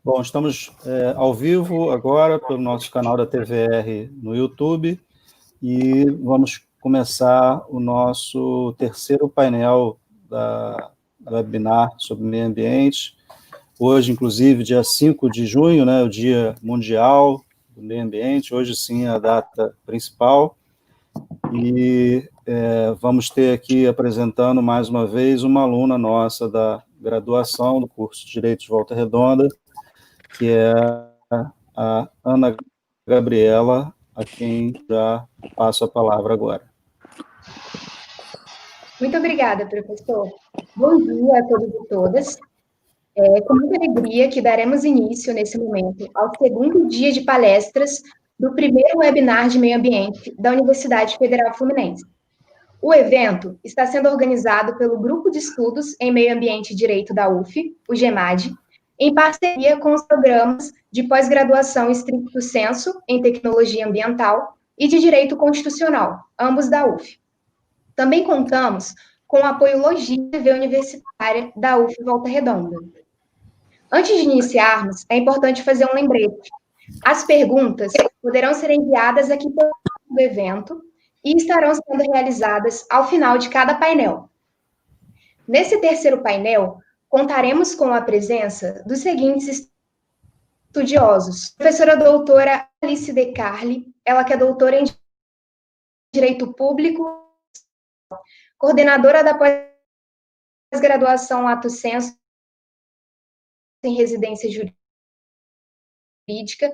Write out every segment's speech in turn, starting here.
Bom, estamos ao vivo agora pelo nosso canal da TVR no YouTube e vamos começar o nosso terceiro painel da webinar sobre meio ambiente. Hoje, inclusive, dia 5 de junho, né, o Dia Mundial do Meio Ambiente, hoje sim é a data principal. E vamos ter aqui apresentando mais uma vez uma aluna nossa da graduação do curso de Direito de Volta Redonda, que é a Ana Gabriela, a quem já passo a palavra agora. Muito obrigada, professor. Bom dia a todos e todas. É com muita alegria que daremos início, nesse momento, ao segundo dia de palestras do primeiro webinar de meio ambiente da Universidade Federal Fluminense. O evento está sendo organizado pelo Grupo de Estudos em Meio Ambiente e Direito da UF, o GEMAD, em parceria com os programas de pós-graduação estricto sensu em Tecnologia Ambiental e de Direito Constitucional, ambos da UF. Também contamos com o apoio logístico universitária da UF Volta Redonda. Antes de iniciarmos, é importante fazer um lembrete. As perguntas poderão ser enviadas aqui do evento e estarão sendo realizadas ao final de cada painel. Nesse terceiro painel, contaremos com a presença dos seguintes estudiosos. Professora doutora Alice De Carli, ela que é doutora em Direito Público, coordenadora da pós-graduação Lato Sensu em Residência Jurídica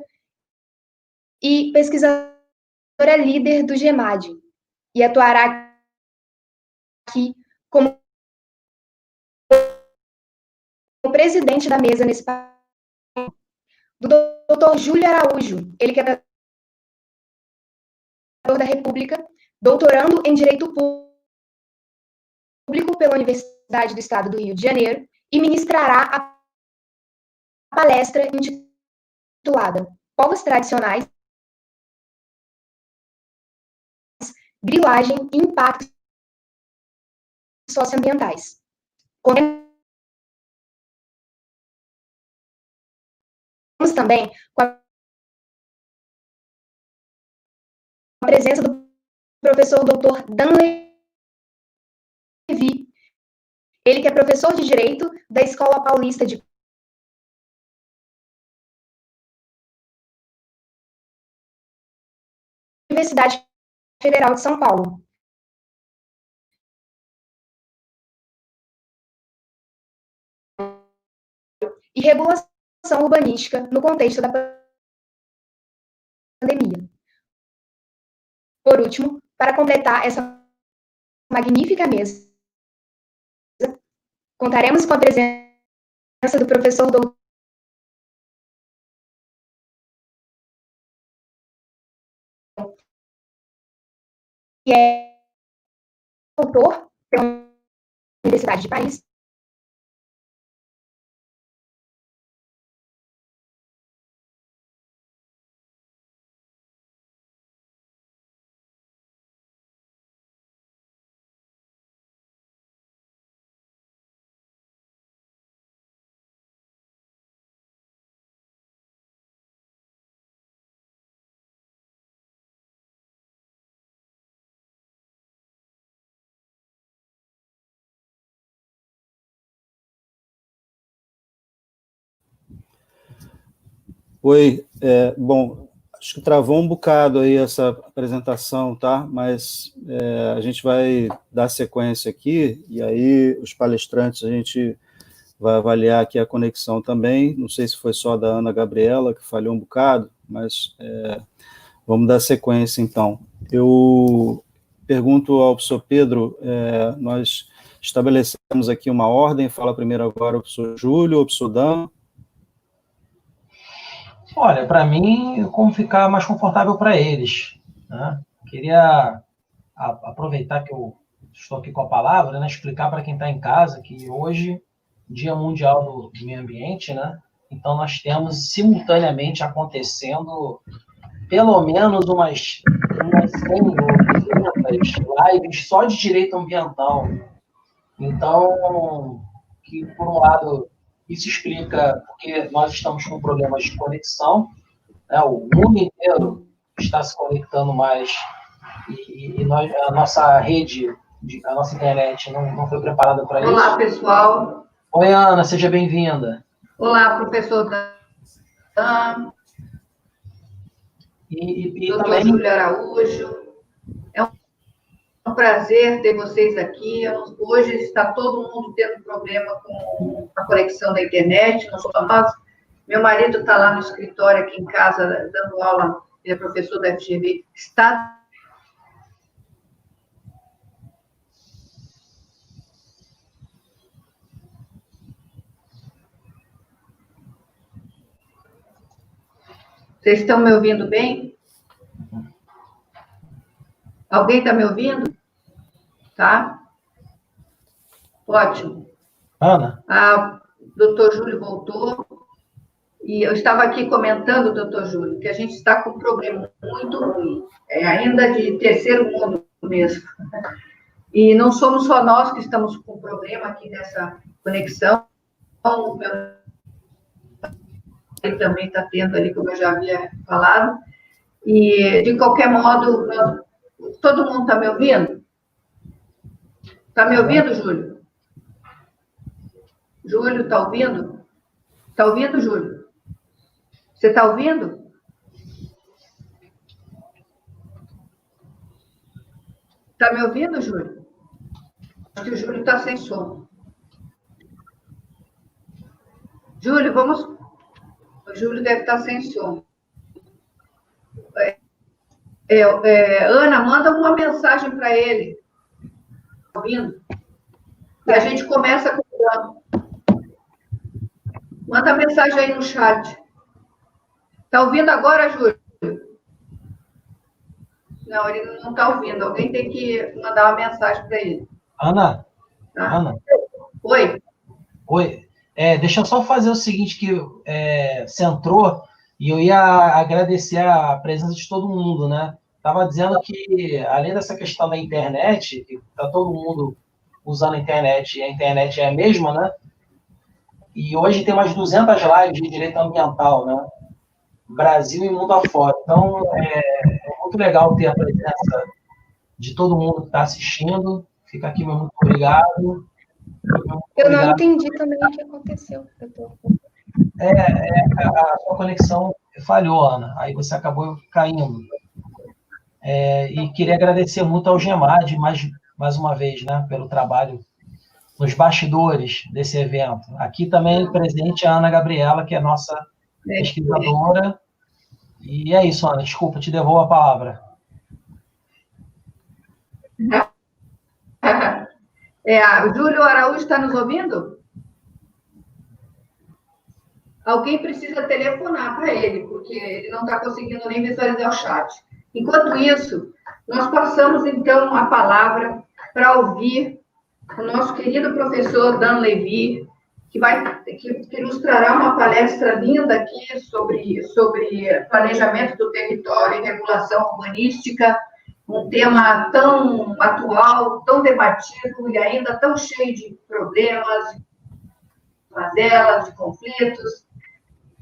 e pesquisadora líder do GEMAD, e atuará aqui como presidente da mesa nesse painel. Do Dr. Júlio Araújo, ele que é da República, doutorando em Direito Público pela Universidade do Estado do Rio de Janeiro, e ministrará a palestra intitulada Povos Tradicionais, Grilagem e Impactos Socioambientais. Contamos também com a presença do professor Dr. Dan Levi, ele que é professor de Direito da Escola Paulista de Universidade Federal de São Paulo. E regulação urbanística no contexto da pandemia. Por último, para completar essa magnífica mesa, contaremos com a presença do professor doutor que é doutor pela Universidade de Paris, Oi, bom, acho que travou um bocado aí essa apresentação, tá? Mas a gente vai dar sequência aqui, e aí os palestrantes a gente vai avaliar aqui a conexão também. Não sei se foi só da Ana Gabriela, que falhou um bocado, mas vamos dar sequência então. Eu pergunto ao professor Pedro, nós estabelecemos aqui uma ordem, fala primeiro agora o professor Júlio, o professor Dan. Olha, para mim, como ficar mais confortável para eles, né? Queria aproveitar que eu estou aqui com a palavra, né, explicar para quem está em casa que hoje, Dia Mundial do Meio Ambiente, né? Então nós temos simultaneamente acontecendo pelo menos umas 100 ou 200 lives só de direito ambiental. Então, que por um lado, isso explica porque nós estamos com problemas de conexão, né? O mundo inteiro está se conectando mais e a nossa rede, a nossa internet não foi preparada para isso. Olá, pessoal. Oi, Ana, seja bem-vinda. Olá, professor Dan. E doutor também... Júlio Araújo. É um prazer ter vocês aqui. Hoje está todo mundo tendo problema com a conexão da internet, não só nós. Meu marido está lá no escritório, aqui em casa, dando aula, ele é professor da FGV, está... Vocês estão me ouvindo bem? Alguém está me ouvindo? Tá? Ótimo. Ana? O doutor Júlio voltou. E eu estava aqui comentando, doutor Júlio, que a gente está com um problema muito ruim. Ainda de terceiro mundo mesmo. E não somos só nós que estamos com problema aqui nessa conexão. Ele também está tendo ali, como eu já havia falado. E, de qualquer modo, todo mundo está me ouvindo? Está me ouvindo, Júlio? Júlio, está ouvindo? Está ouvindo, Júlio? Você está ouvindo? Está me ouvindo, Júlio? Acho que o Júlio está sem som. Júlio, vamos... O Júlio deve estar sem som. Ana, manda uma mensagem para ele. Está ouvindo? E a gente começa com o Dan. Manda mensagem aí no chat. Está ouvindo agora, Júlio? Não, ele não está ouvindo. Alguém tem que mandar uma mensagem para ele. Ana? Tá? Ana? Oi? Oi. Deixa eu só fazer o seguinte, que você entrou e eu ia agradecer a presença de todo mundo, né? Estava dizendo que, além dessa questão da internet, que está todo mundo usando a internet, e a internet é a mesma, né? E hoje tem umas 200 lives de direito ambiental, né? Brasil e mundo afora. Então, é muito legal ter a presença de todo mundo que está assistindo. Fica aqui, meu muito obrigado. Eu não entendi também o que aconteceu. A sua conexão falhou, Ana. Aí você acabou caindo. E queria agradecer muito ao GEMAD, mais uma vez, né, pelo trabalho nos bastidores desse evento. Aqui também presente a Ana Gabriela, que é nossa pesquisadora. E é isso, Ana. Desculpa, te devolvo a palavra. O Júlio Araújo está nos ouvindo? Alguém precisa telefonar para ele, porque ele não está conseguindo nem visualizar o chat. Enquanto isso, nós passamos, então, a palavra para ouvir o nosso querido professor Dan Levy, que nos trará uma palestra linda aqui sobre planejamento do território e regulação urbanística, um tema tão atual, tão debatido e ainda tão cheio de problemas, de mazelas, de conflitos.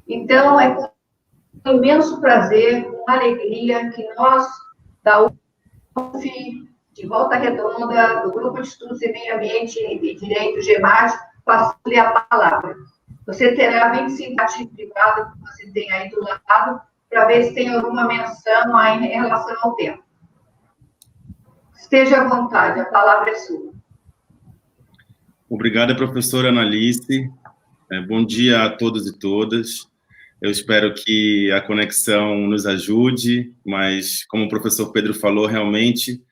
Então, é com imenso prazer, com alegria, que nós, da UF, de Volta Redonda, do Grupo de Estudos em Meio Ambiente e Direito, GEMAD, passo-lhe a palavra. Você terá 25 minutos privados que você tem aí do lado, para ver se tem alguma menção aí em relação ao tema. Esteja à vontade, a palavra é sua. Obrigada, professora Analice. Bom dia a todos e todas. Eu espero que a conexão nos ajude, mas, como o professor Pedro falou, realmente,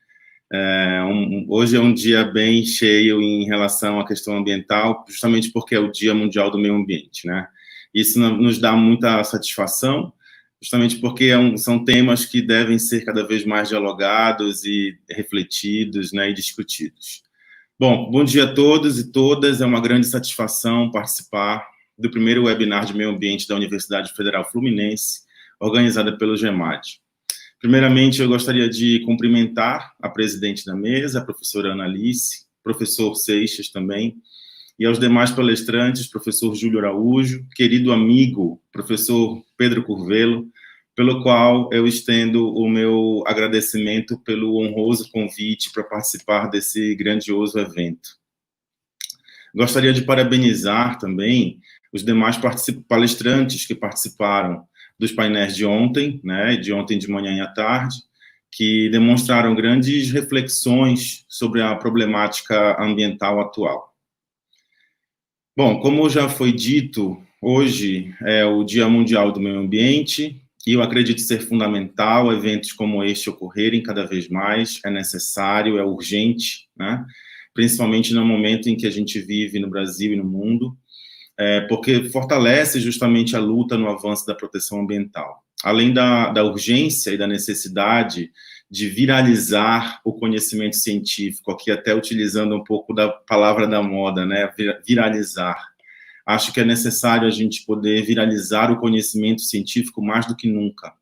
hoje é um dia bem cheio em relação à questão ambiental, justamente porque é o Dia Mundial do Meio Ambiente, né? Isso nos dá muita satisfação, justamente porque são temas que devem ser cada vez mais dialogados e refletidos, né, e discutidos. Bom dia a todos e todas, é uma grande satisfação participar do primeiro webinar de meio ambiente da Universidade Federal Fluminense, organizada pelo GEMAD. Primeiramente, eu gostaria de cumprimentar a presidente da mesa, a professora Analice, professor Seixas também, e aos demais palestrantes, professor Júlio Araújo, querido amigo, professor Pedro Curvelo, pelo qual eu estendo o meu agradecimento pelo honroso convite para participar desse grandioso evento. Gostaria de parabenizar também os demais palestrantes que participaram dos painéis de ontem, né, de ontem de manhã e à tarde, que demonstraram grandes reflexões sobre a problemática ambiental atual. Bom, como já foi dito, hoje é o Dia Mundial do Meio Ambiente, e eu acredito ser fundamental eventos como este ocorrerem cada vez mais, é necessário, é urgente, né? Principalmente no momento em que a gente vive no Brasil e no mundo, porque fortalece justamente a luta no avanço da proteção ambiental. Além da urgência e da necessidade de viralizar o conhecimento científico, aqui até utilizando um pouco da palavra da moda, né? Viralizar. Acho que é necessário a gente poder viralizar o conhecimento científico mais do que nunca,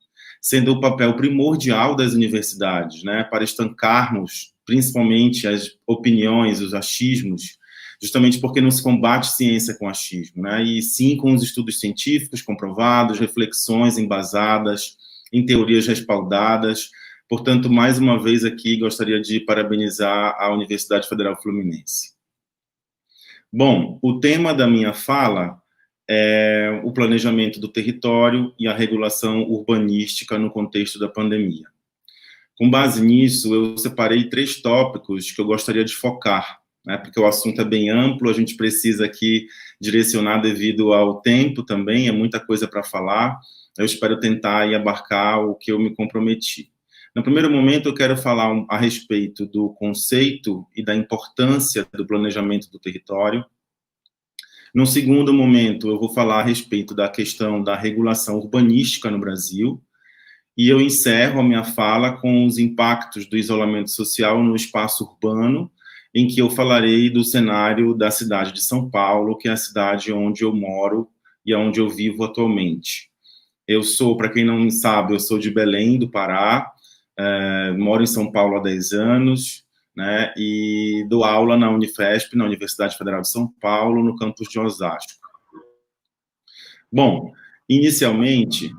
sendo o papel primordial das universidades, né, para estancarmos, principalmente, as opiniões, os achismos, justamente porque não se combate ciência com achismo, né, e sim com os estudos científicos comprovados, reflexões embasadas, em teorias respaldadas. Portanto, mais uma vez aqui, gostaria de parabenizar a Universidade Federal Fluminense. Bom, o tema da minha fala é o planejamento do território e a regulação urbanística no contexto da pandemia. Com base nisso, eu separei 3 tópicos que eu gostaria de focar, né, porque o assunto é bem amplo, a gente precisa aqui direcionar devido ao tempo também, é muita coisa para falar, eu espero tentar aí abarcar o que eu me comprometi. No primeiro momento, eu quero falar a respeito do conceito e da importância do planejamento do território. No segundo momento, eu vou falar a respeito da questão da regulação urbanística no Brasil. E eu encerro a minha fala com os impactos do isolamento social no espaço urbano, em que eu falarei do cenário da cidade de São Paulo, que é a cidade onde eu moro e onde eu vivo atualmente. Eu sou, para quem não sabe, eu sou de Belém, do Pará, moro em São Paulo há 10 anos, né, e dou aula na Unifesp, na Universidade Federal de São Paulo, no campus de Osasco. Bom, inicialmente,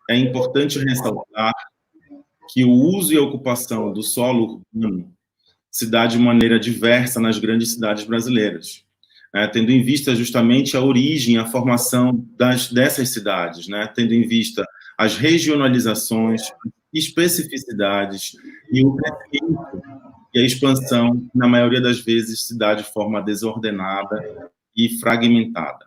é importante ressaltar que o uso e a ocupação do solo urbano se dá de maneira diversa nas grandes cidades brasileiras, né, tendo em vista justamente a origem, a formação dessas cidades, né, tendo em vista as regionalizações, especificidades e o crescimento e a expansão, na maioria das vezes, se dá de forma desordenada e fragmentada.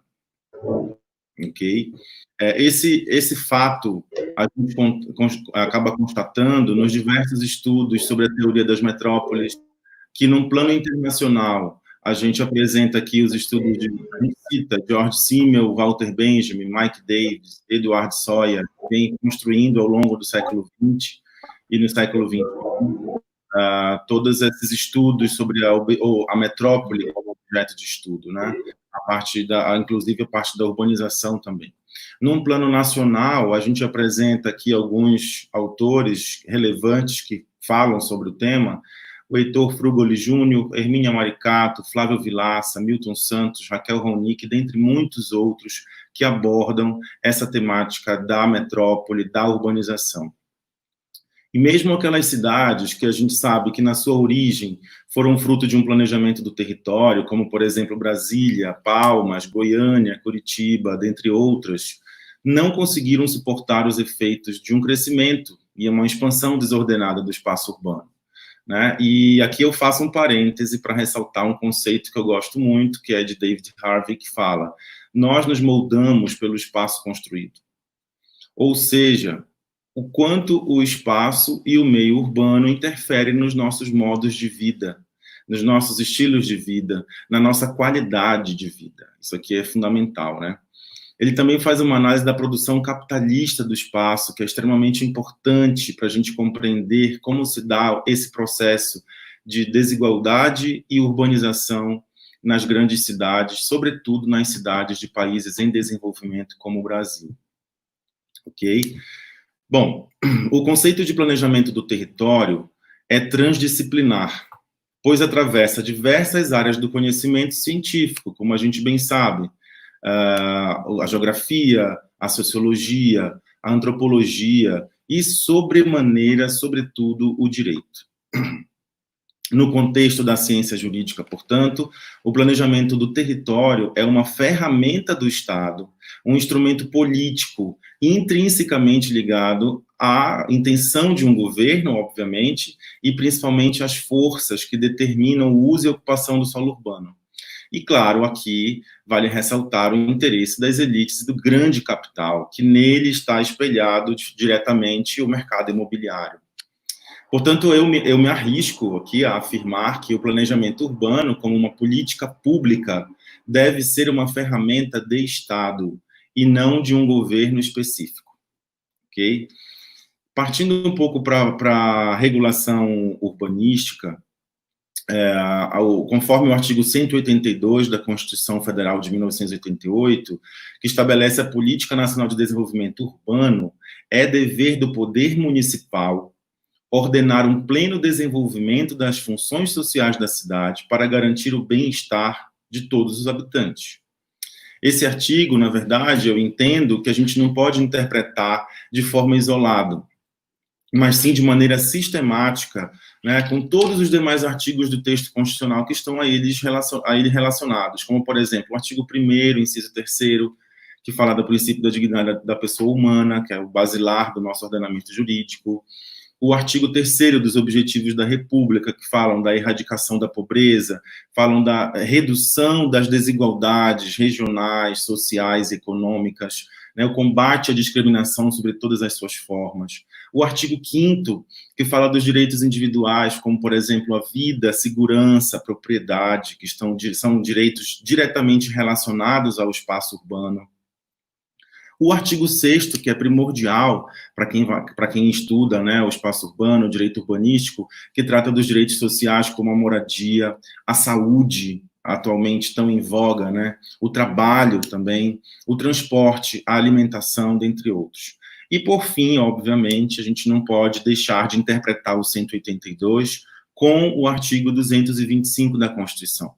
Ok? Esse fato a gente acaba constatando nos diversos estudos sobre a teoria das metrópoles, que, num plano internacional, a gente apresenta aqui os estudos de George Simmel, Walter Benjamin, Mike Davis, Edward Sawyer, que vem construindo ao longo do século XX e no século XXI, todos esses estudos sobre a metrópole como objeto de estudo, né? Inclusive a parte da urbanização também. Num plano nacional, a gente apresenta aqui alguns autores relevantes que falam sobre o tema: o Heitor Frugoli Júnior, Hermínia Maricato, Flávio Vilaça, Milton Santos, Raquel Ronick, dentre muitos outros que abordam essa temática da metrópole, da urbanização. E mesmo aquelas cidades que a gente sabe que, na sua origem, foram fruto de um planejamento do território, como, por exemplo, Brasília, Palmas, Goiânia, Curitiba, dentre outras, não conseguiram suportar os efeitos de um crescimento e uma expansão desordenada do espaço urbano, né? E aqui eu faço um parêntese para ressaltar um conceito que eu gosto muito, que é de David Harvey, que fala: nós nos moldamos pelo espaço construído. Ou seja, o quanto o espaço e o meio urbano interferem nos nossos modos de vida, nos nossos estilos de vida, na nossa qualidade de vida. Isso aqui é fundamental, né? Ele também faz uma análise da produção capitalista do espaço, que é extremamente importante para a gente compreender como se dá esse processo de desigualdade e urbanização nas grandes cidades, sobretudo nas cidades de países em desenvolvimento como o Brasil. Ok? Bom, o conceito de planejamento do território é transdisciplinar, pois atravessa diversas áreas do conhecimento científico, como a gente bem sabe, a geografia, a sociologia, a antropologia e, sobremaneira, sobretudo, o direito. No contexto da ciência jurídica, portanto, o planejamento do território é uma ferramenta do Estado, um instrumento político intrinsecamente ligado à intenção de um governo, obviamente, e principalmente às forças que determinam o uso e ocupação do solo urbano. E, claro, aqui vale ressaltar o interesse das elites e do grande capital, que nele está espelhado diretamente o mercado imobiliário. Portanto, eu me arrisco aqui a afirmar que o planejamento urbano, como uma política pública, deve ser uma ferramenta de Estado e não de um governo específico, ok? Partindo um pouco para a regulação urbanística, conforme o artigo 182 da Constituição Federal de 1988, que estabelece a Política Nacional de Desenvolvimento Urbano, é dever do poder municipal ordenar um pleno desenvolvimento das funções sociais da cidade para garantir o bem-estar de todos os habitantes. Esse artigo, na verdade, eu entendo que a gente não pode interpretar de forma isolada, mas sim de maneira sistemática, né, com todos os demais artigos do texto constitucional que estão a ele relacionados, como, por exemplo, o artigo 1º, inciso 3º, que fala do princípio da dignidade da pessoa humana, que é o basilar do nosso ordenamento jurídico, o artigo 3º dos Objetivos da República, que falam da erradicação da pobreza, falam da redução das desigualdades regionais, sociais e econômicas, né, o combate à discriminação sobre todas as suas formas. O artigo 5º, que fala dos direitos individuais, como, por exemplo, a vida, a segurança, a propriedade, que são direitos diretamente relacionados ao espaço urbano. O artigo 6º, que é primordial para quem estuda, né, o espaço urbano, o direito urbanístico, que trata dos direitos sociais como a moradia, a saúde, atualmente tão em voga, né, o trabalho também, o transporte, a alimentação, dentre outros. E, por fim, obviamente, a gente não pode deixar de interpretar o 182 com o artigo 225 da Constituição,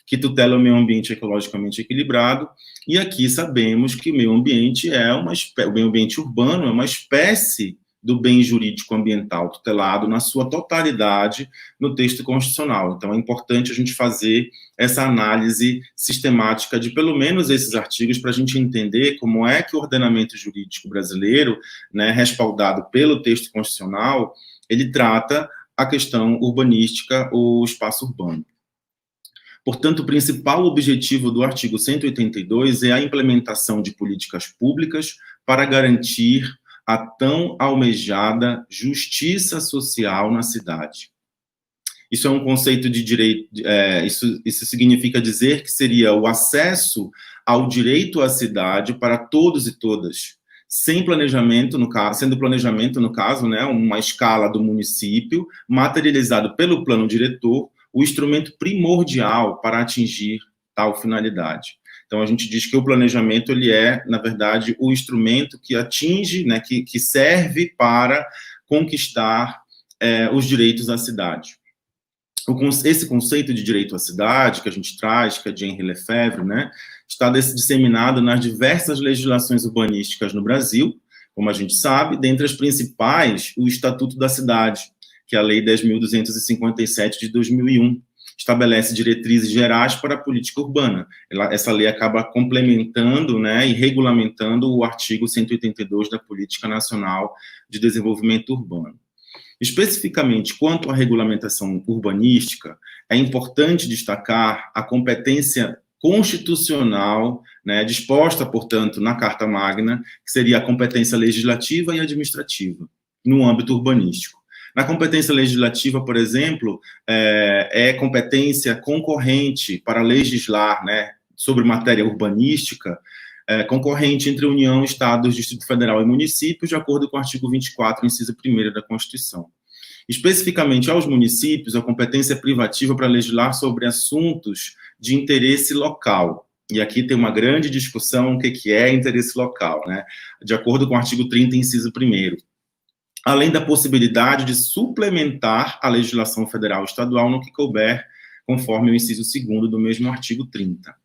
que tutela o meio ambiente ecologicamente equilibrado, e aqui sabemos que o meio ambiente o meio ambiente urbano é uma espécie do bem jurídico ambiental tutelado na sua totalidade no texto constitucional. Então, é importante a gente fazer essa análise sistemática de pelo menos esses artigos para a gente entender como é que o ordenamento jurídico brasileiro, né, respaldado pelo texto constitucional, ele trata a questão urbanística, o espaço urbano. Portanto, o principal objetivo do artigo 182 é a implementação de políticas públicas para garantir a tão almejada justiça social na cidade. Isso é um conceito de direito, isso significa dizer que seria o acesso ao direito à cidade para todos e todas, sem planejamento, sendo planejamento, no caso, né, uma escala do município, materializado pelo plano diretor, o instrumento primordial para atingir tal finalidade. Então, a gente diz que o planejamento, ele é, na verdade, o instrumento que atinge, né, que serve para conquistar os direitos à cidade. Esse conceito de direito à cidade, que a gente traz, que é de Henri Lefebvre, né, está disseminado nas diversas legislações urbanísticas no Brasil, como a gente sabe, dentre as principais, o Estatuto da Cidade, que é a Lei 10.257 de 2001, estabelece diretrizes gerais para a política urbana. Essa lei acaba complementando, né, e regulamentando o artigo 182 da Política Nacional de Desenvolvimento Urbano. Especificamente quanto à regulamentação urbanística, é importante destacar a competência constitucional, né, disposta, portanto, na Carta Magna, que seria a competência legislativa e administrativa, no âmbito urbanístico. Na competência legislativa, por exemplo, é competência concorrente para legislar, né, sobre matéria urbanística, concorrente entre União, Estados, Distrito Federal e municípios, de acordo com o artigo 24, inciso 1º da Constituição. Especificamente aos municípios, a competência é privativa para legislar sobre assuntos de interesse local. E aqui tem uma grande discussão o que é interesse local, né? De acordo com o artigo 30, inciso 1º. além da possibilidade de suplementar a legislação federal e estadual no que couber, conforme o inciso 2º do mesmo artigo 30.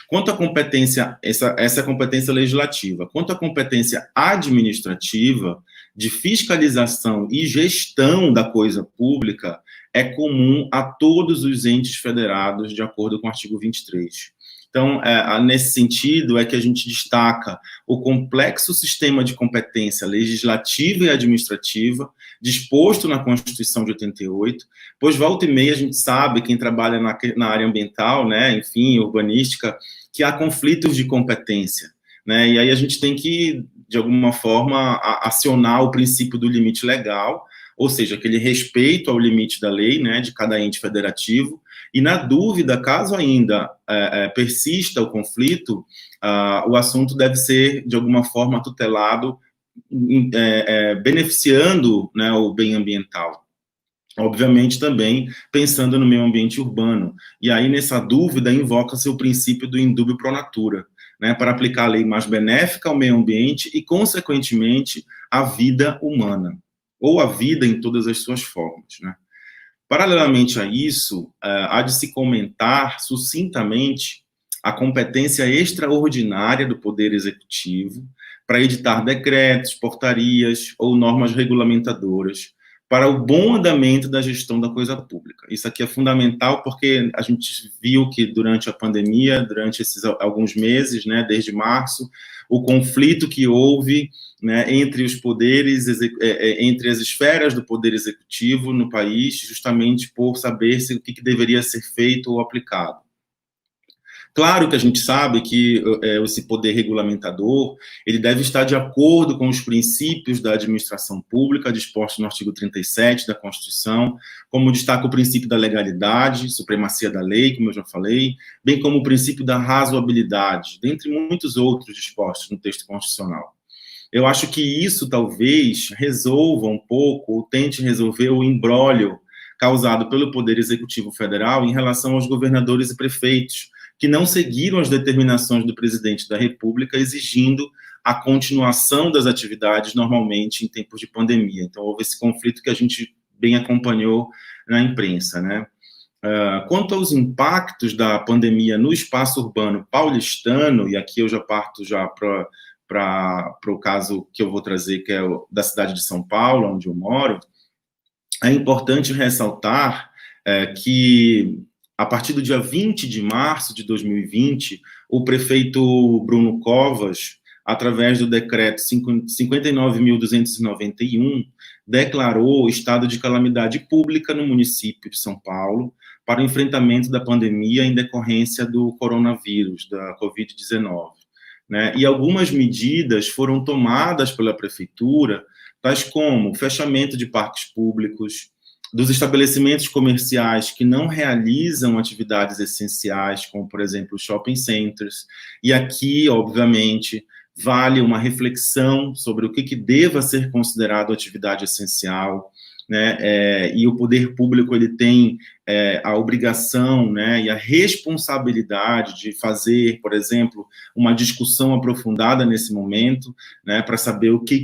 Quanto à competência, essa é a competência legislativa. Quanto à competência administrativa, de fiscalização e gestão da coisa pública, é comum a todos os entes federados, de acordo com o artigo 23. Então, nesse sentido, é que a gente destaca o complexo sistema de competência legislativa e administrativa disposto na Constituição de 88, pois volta e meia a gente sabe, quem trabalha na área ambiental, né, enfim, urbanística, que há conflitos de competência, né, e aí a gente tem que, de alguma forma, acionar o princípio do limite legal, ou seja, aquele respeito ao limite da lei, né, de cada ente federativo, e na dúvida, caso ainda persista o conflito, o assunto deve ser, de alguma forma, tutelado, beneficiando, né, o bem ambiental. Obviamente, também pensando no meio ambiente urbano. E aí, nessa dúvida, invoca-se o princípio do indúbio pro natura, né, para aplicar a lei mais benéfica ao meio ambiente e, consequentemente, à vida humana, ou à vida em todas as suas formas, né. Paralelamente a isso, há de se comentar sucintamente a competência extraordinária do Poder Executivo para editar decretos, portarias ou normas regulamentadoras para o bom andamento da gestão da coisa pública. Isso aqui é fundamental porque a gente viu que durante a pandemia, durante esses alguns meses, né, desde março, o conflito que houve, né, entre os poderes, entre as esferas do poder executivo no país, justamente por saber o que deveria ser feito ou aplicado. Claro que a gente sabe que esse poder regulamentador, ele deve estar de acordo com os princípios da administração pública dispostos no artigo 37 da Constituição, como destaca o princípio da legalidade, supremacia da lei, como eu já falei, bem como o princípio da razoabilidade, dentre muitos outros dispostos no texto constitucional. Eu acho que isso talvez resolva um pouco, ou tente resolver o imbróglio causado pelo Poder Executivo Federal em relação aos governadores e prefeitos, que não seguiram as determinações do presidente da República, exigindo a continuação das atividades normalmente em tempos de pandemia. Então, houve esse conflito que a gente bem acompanhou na imprensa, né? Quanto aos impactos da pandemia no espaço urbano paulistano, e aqui eu já parto já para o caso que eu vou trazer, que é da cidade de São Paulo, onde eu moro, é importante ressaltar que, a partir do dia 20 de março de 2020, o prefeito Bruno Covas, através do decreto 59.291, declarou estado de calamidade pública no município de São Paulo para o enfrentamento da pandemia em decorrência do coronavírus, da Covid-19. Né? E algumas medidas foram tomadas pela prefeitura, tais como o fechamento de parques públicos, dos estabelecimentos comerciais que não realizam atividades essenciais, como, por exemplo, shopping centers. E aqui, obviamente, vale uma reflexão sobre o que deva ser considerado atividade essencial, né? E o poder público ele tem a obrigação, né, e a responsabilidade de fazer, por exemplo, uma discussão aprofundada nesse momento, né, para saber o que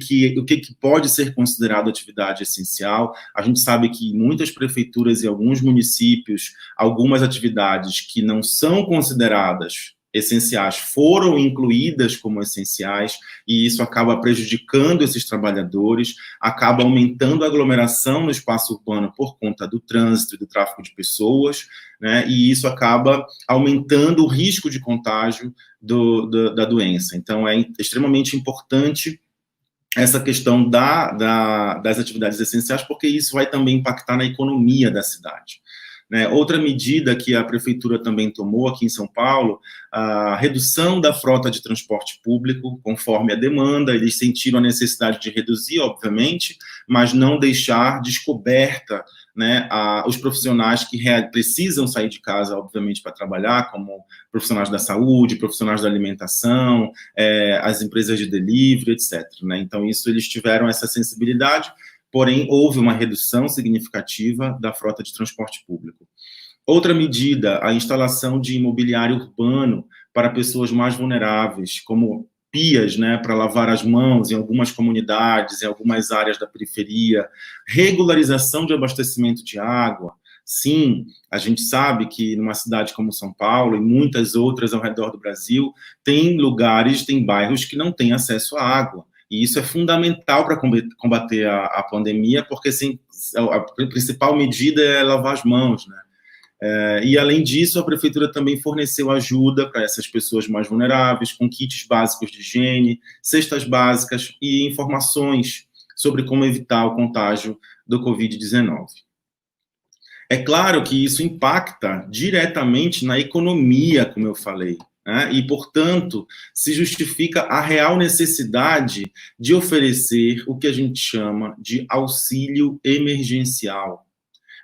pode ser considerado atividade essencial. A gente sabe que em muitas prefeituras e alguns municípios, algumas atividades que não são consideradas essenciais foram incluídas como essenciais, e isso acaba prejudicando esses trabalhadores, acaba aumentando a aglomeração no espaço urbano por conta do trânsito e do tráfego de pessoas, né, e isso acaba aumentando o risco de contágio da doença. Então, é extremamente importante essa questão das atividades essenciais, porque isso vai também impactar na economia da cidade. Né? Outra medida que a prefeitura também tomou aqui em São Paulo, a redução da frota de transporte público, conforme a demanda. Eles sentiram a necessidade de reduzir, obviamente, mas não deixar descoberta, né, os profissionais que precisam sair de casa, obviamente, para trabalhar, como profissionais da saúde, profissionais da alimentação, as empresas de delivery, etc. Né? Então, isso eles tiveram essa sensibilidade, porém, houve uma redução significativa da frota de transporte público. Outra medida, a instalação de imobiliário urbano para pessoas mais vulneráveis, como pias, né, para lavar as mãos em algumas comunidades, em algumas áreas da periferia, regularização de abastecimento de água. Sim, a gente sabe que numa cidade como São Paulo e muitas outras ao redor do Brasil, tem lugares, tem bairros que não têm acesso à água. E isso é fundamental para combater a pandemia, porque assim, a principal medida é lavar as mãos, né? E, além disso, a prefeitura também forneceu ajuda para essas pessoas mais vulneráveis, com kits básicos de higiene, cestas básicas e informações sobre como evitar o contágio do Covid-19. É claro que isso impacta diretamente na economia, como eu falei, né? E, portanto, se justifica a real necessidade de oferecer o que a gente chama de auxílio emergencial,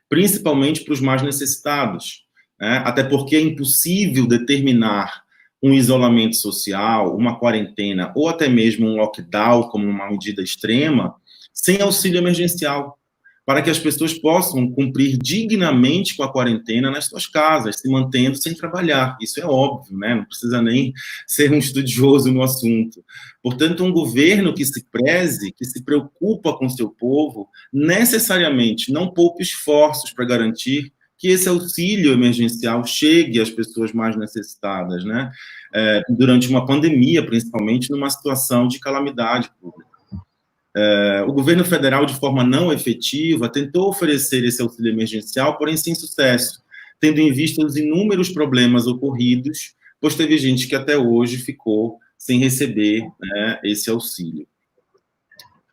principalmente para os mais necessitados, né? Até porque é impossível determinar um isolamento social, uma quarentena, ou até mesmo um lockdown como uma medida extrema, sem auxílio emergencial, para que as pessoas possam cumprir dignamente com a quarentena nas suas casas, se mantendo sem trabalhar. Isso é óbvio, né? Não precisa nem ser um estudioso no assunto. Portanto, um governo que se preze, que se preocupa com seu povo, necessariamente não poupa esforços para garantir que esse auxílio emergencial chegue às pessoas mais necessitadas, né? Durante uma pandemia, principalmente numa situação de calamidade pública. O governo federal, de forma não efetiva, tentou oferecer esse auxílio emergencial, porém sem sucesso, tendo em vista os inúmeros problemas ocorridos, pois teve gente que até hoje ficou sem receber, né, esse auxílio.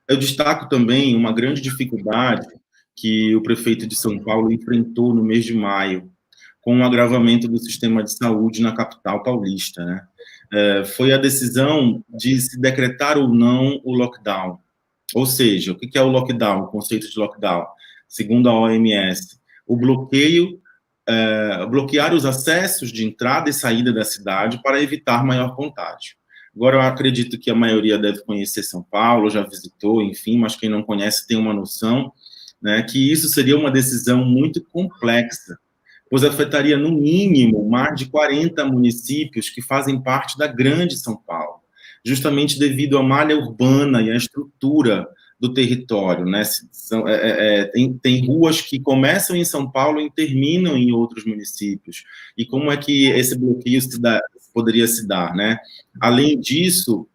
Eu destaco também uma grande dificuldade que o prefeito de São Paulo enfrentou no mês de maio, com o agravamento do sistema de saúde na capital paulista, né? Foi a decisão de se decretar ou não o lockdown. Ou seja, o que é o lockdown, o conceito de lockdown? Segundo a OMS, o bloquear os acessos de entrada e saída da cidade para evitar maior contágio. Agora, eu acredito que a maioria deve conhecer São Paulo, já visitou, enfim, mas quem não conhece tem uma noção, né, que isso seria uma decisão muito complexa, pois afetaria, no mínimo, mais de 40 municípios que fazem parte da grande São Paulo, justamente devido à malha urbana e à estrutura do território, né? Tem ruas que começam em São Paulo e terminam em outros municípios. E como é que esse bloqueio poderia se dar, né? Além disso,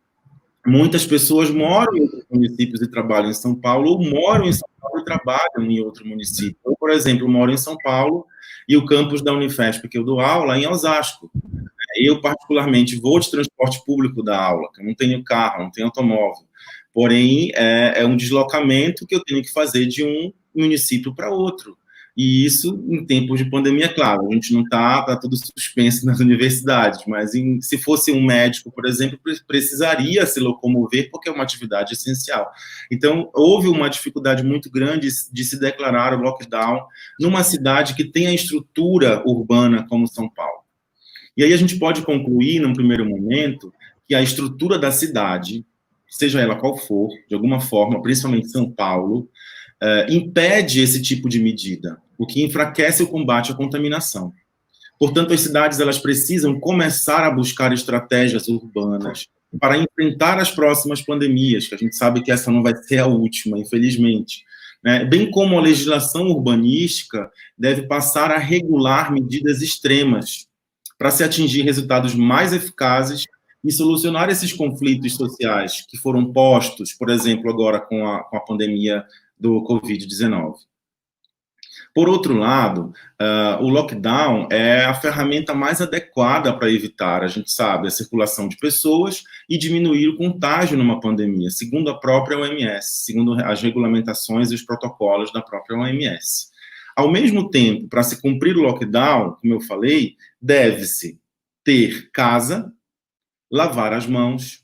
muitas pessoas moram em outros municípios e trabalham em São Paulo, ou moram em São Paulo e trabalham em outro município. Ou, por exemplo, moro em São Paulo e o campus da Unifesp, que eu dou aula, é em Osasco. Eu, particularmente, vou de transporte público da aula, que eu não tenho carro, não tenho automóvel. Porém, é um deslocamento que eu tenho que fazer de um município para outro. E isso, em tempos de pandemia, claro, a gente não está tudo suspenso nas universidades, mas se fosse um médico, por exemplo, precisaria se locomover, porque é uma atividade essencial. Então, houve uma dificuldade muito grande de se declarar o lockdown numa cidade que tem a estrutura urbana como São Paulo. E aí a gente pode concluir, num primeiro momento, que a estrutura da cidade, seja ela qual for, de alguma forma, principalmente São Paulo, impede esse tipo de medida, o que enfraquece o combate à contaminação. Portanto, as cidades elas precisam começar a buscar estratégias urbanas para enfrentar as próximas pandemias, que a gente sabe que essa não vai ser a última, infelizmente. Né? Bem como a legislação urbanística deve passar a regular medidas extremas, para se atingir resultados mais eficazes e solucionar esses conflitos sociais que foram postos, por exemplo, agora com a pandemia do Covid-19. Por outro lado, o lockdown é a ferramenta mais adequada para evitar, a gente sabe, a circulação de pessoas e diminuir o contágio numa pandemia, segundo a própria OMS, segundo as regulamentações e os protocolos da própria OMS. Ao mesmo tempo, para se cumprir o lockdown, como eu falei, deve-se ter casa, lavar as mãos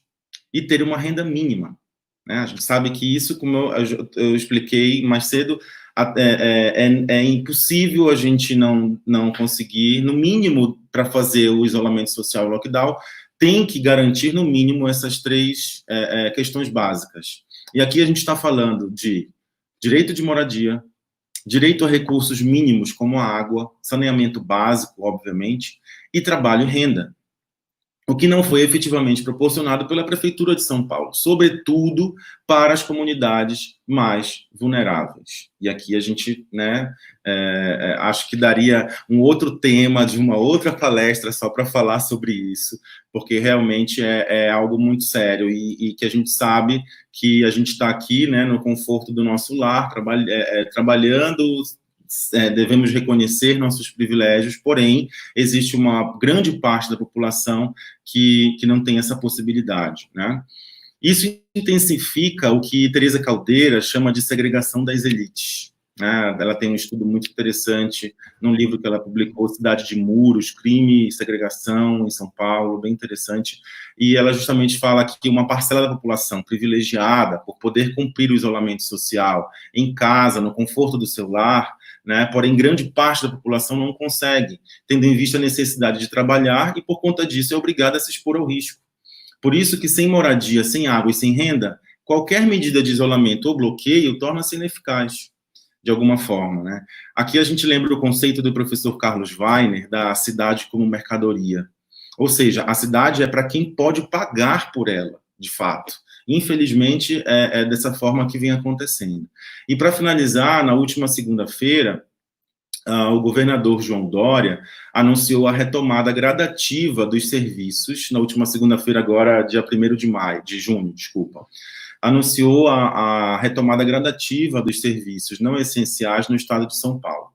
e ter uma renda mínima. Né? A gente sabe que isso, como eu expliquei mais cedo, é impossível a gente não conseguir, no mínimo, para fazer o isolamento social e o lockdown, tem que garantir, no mínimo, essas três questões básicas. E aqui a gente está falando de direito de moradia, direito a recursos mínimos como a água, saneamento básico, obviamente, e trabalho e renda. o que não foi efetivamente proporcionado pela Prefeitura de São Paulo, sobretudo para as comunidades mais vulneráveis. E aqui a gente, né, acho que daria um outro tema de uma outra palestra só para falar sobre isso, porque realmente é algo muito sério e que a gente sabe que a gente está aqui, né, no conforto do nosso lar, trabalhando. Devemos reconhecer nossos privilégios, porém, existe uma grande parte da população que não tem essa possibilidade, né? Isso intensifica o que Teresa Caldeira chama de segregação das elites, né? Ela tem um estudo muito interessante num livro que ela publicou, Cidade de Muros, Crime e Segregação em São Paulo, bem interessante, e ela justamente fala que uma parcela da população privilegiada por poder cumprir o isolamento social em casa, no conforto do seu lar, né? Porém, grande parte da população não consegue, tendo em vista a necessidade de trabalhar e, por conta disso, é obrigada a se expor ao risco. Por isso que, sem moradia, sem água e sem renda, qualquer medida de isolamento ou bloqueio torna-se ineficaz, de alguma forma, né? Aqui a gente lembra o conceito do professor Carlos Weiner, da cidade como mercadoria. Ou seja, a cidade é para quem pode pagar por ela, de fato. Infelizmente, é dessa forma que vem acontecendo. E, para finalizar, na última segunda-feira, o governador João Dória anunciou a retomada gradativa dos serviços, na última segunda-feira agora, dia 1º de junho, anunciou a retomada gradativa dos serviços não essenciais no estado de São Paulo,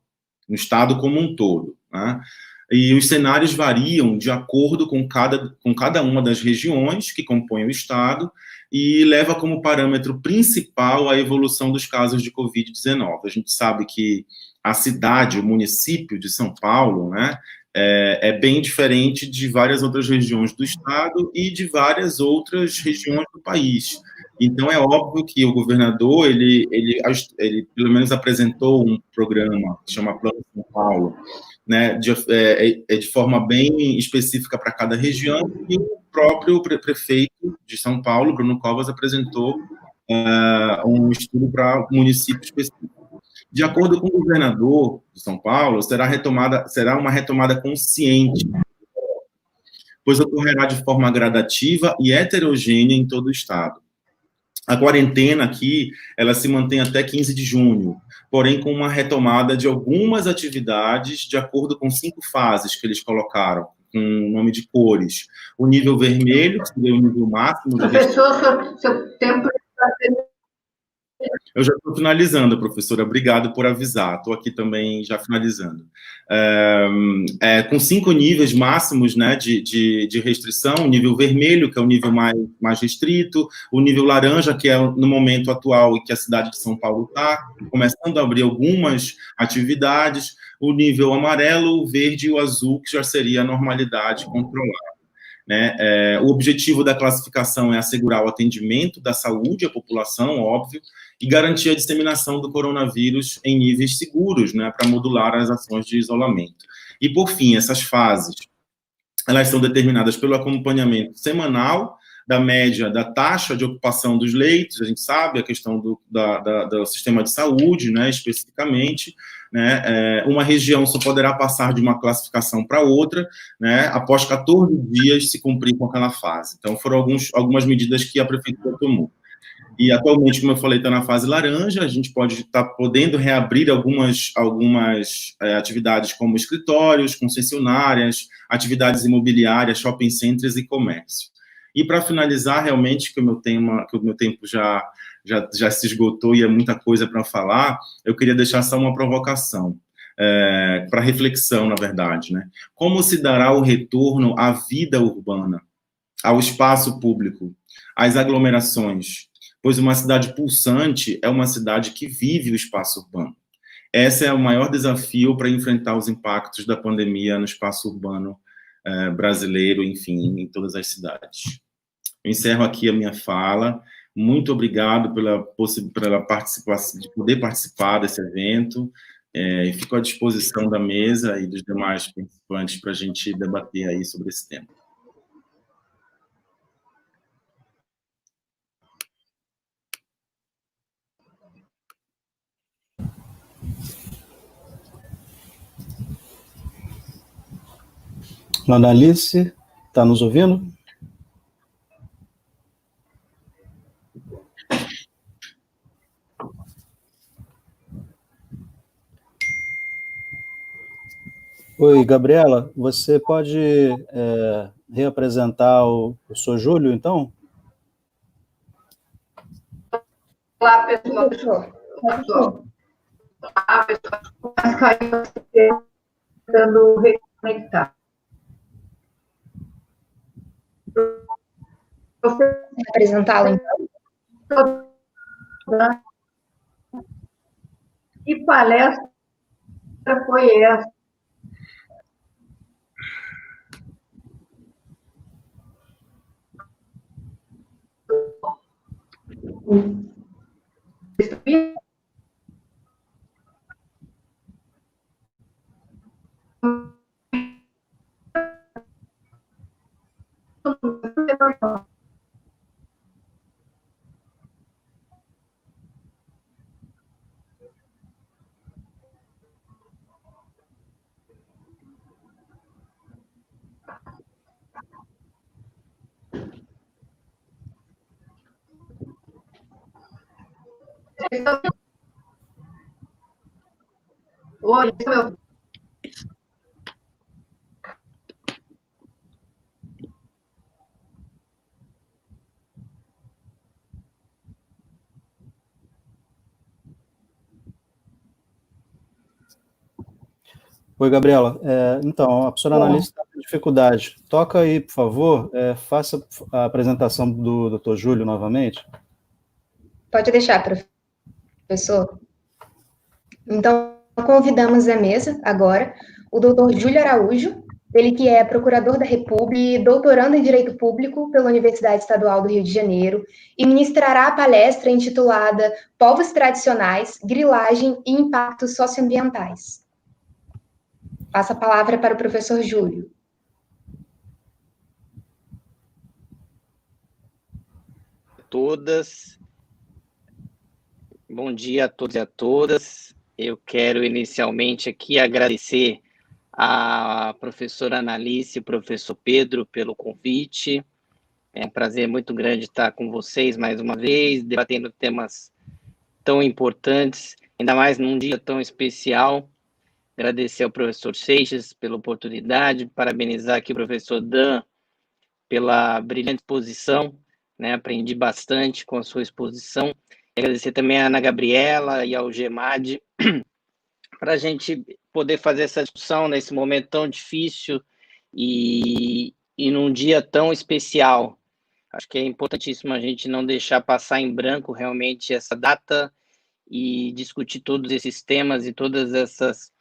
no estado como um todo, né? E os cenários variam de acordo com cada uma das regiões que compõem o estado e leva como parâmetro principal a evolução dos casos de Covid-19. A gente sabe que a cidade, o município de São Paulo, né, é bem diferente de várias outras regiões do estado e de várias outras regiões do país. Então, é óbvio que o governador, ele pelo menos apresentou um programa que chama Plano São Paulo, né, de forma bem específica para cada região, e o próprio prefeito de São Paulo, Bruno Covas, apresentou um estudo para o município específico. De acordo com o governador de São Paulo, será uma retomada consciente, pois ocorrerá de forma gradativa e heterogênea em todo o estado. A quarentena aqui, ela se mantém até 15 de junho, porém com uma retomada de algumas atividades de acordo com 5 fases que eles colocaram, com o nome de cores. O nível vermelho, que seria o nível máximo... Professor, seu tempo está terminando. Eu já estou finalizando, professora, obrigado por avisar, estou aqui também já finalizando. Com 5 níveis máximos, né, de restrição, o nível vermelho, que é o nível mais restrito, o nível laranja, que é no momento atual em que a cidade de São Paulo está, começando a abrir algumas atividades, o nível amarelo, o verde e o azul, que já seria a normalidade controlada. Né? O objetivo da classificação é assegurar o atendimento da saúde à população, óbvio, e garantir a disseminação do coronavírus em níveis seguros, né, para modular as ações de isolamento. E, por fim, essas fases, elas são determinadas pelo acompanhamento semanal da média da taxa de ocupação dos leitos, a gente sabe, a questão do sistema de saúde, né, especificamente, né, uma região só poderá passar de uma classificação para outra, né, após 14 dias se cumprir com aquela fase. Então, foram algumas medidas que a prefeitura tomou. E, atualmente, como eu falei, está na fase laranja, a gente pode estar podendo reabrir algumas atividades como escritórios, concessionárias, atividades imobiliárias, shopping centers e comércio. E, para finalizar, realmente, que o meu tempo já se esgotou e é muita coisa para falar, eu queria deixar só uma provocação, para reflexão, na verdade, né? Como se dará o retorno à vida urbana, ao espaço público, às aglomerações? Pois uma cidade pulsante é uma cidade que vive o espaço urbano. Esse é o maior desafio para enfrentar os impactos da pandemia no espaço urbano brasileiro, enfim, em todas as cidades. Eu encerro aqui a minha fala. Muito obrigado pela participação, de poder participar desse evento. E fico à disposição da mesa e dos demais participantes para a gente debater aí sobre esse tema. Dona Alice, Está nos ouvindo? Oi, Gabriela, você pode reapresentar o professor Júlio, então? Olá, pessoal. Olá, pessoal. Mas caiu tentando reconectar. Apresentá-lo, então. Que palestra foi essa? Oi, meu. Oi, Gabriela. Então, a professora analista está com dificuldade. Toca aí, por favor, faça a apresentação do Dr. Júlio novamente. Pode deixar, professor. Então, convidamos à mesa agora o doutor Júlio Araújo, ele que é procurador da República e doutorando em Direito Público pela Universidade Estadual do Rio de Janeiro, e ministrará a palestra intitulada Povos Tradicionais, Grilagem e Impactos Socioambientais. Passo a palavra para o professor Júlio. Todas. Bom dia a todos e a todas. Eu quero inicialmente aqui agradecer a professora Analice e o professor Pedro pelo convite. É um prazer muito grande estar com vocês mais uma vez, debatendo temas tão importantes, ainda mais num dia tão especial. Agradecer ao professor Seixas pela oportunidade, parabenizar aqui o professor Dan pela brilhante exposição, né? Aprendi bastante com a sua exposição. Agradecer também a Ana Gabriela e ao GEMAD para a gente poder fazer essa discussão nesse momento tão difícil e num dia tão especial. Acho que é importantíssimo a gente não deixar passar em branco realmente essa data e discutir todos esses temas e todas essas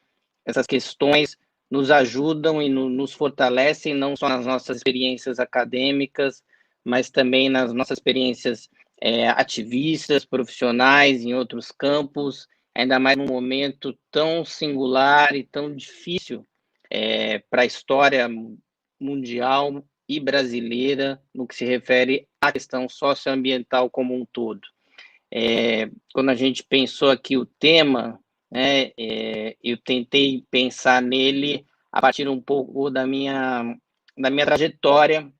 questões nos ajudam e nos fortalecem, não só nas nossas experiências acadêmicas, mas também nas nossas experiências ativistas, profissionais, em outros campos, ainda mais num momento tão singular e tão difícil para a história mundial e brasileira, no que se refere à questão socioambiental como um todo. Quando a gente pensou aqui o tema, eu tentei pensar nele a partir um pouco da minha trajetória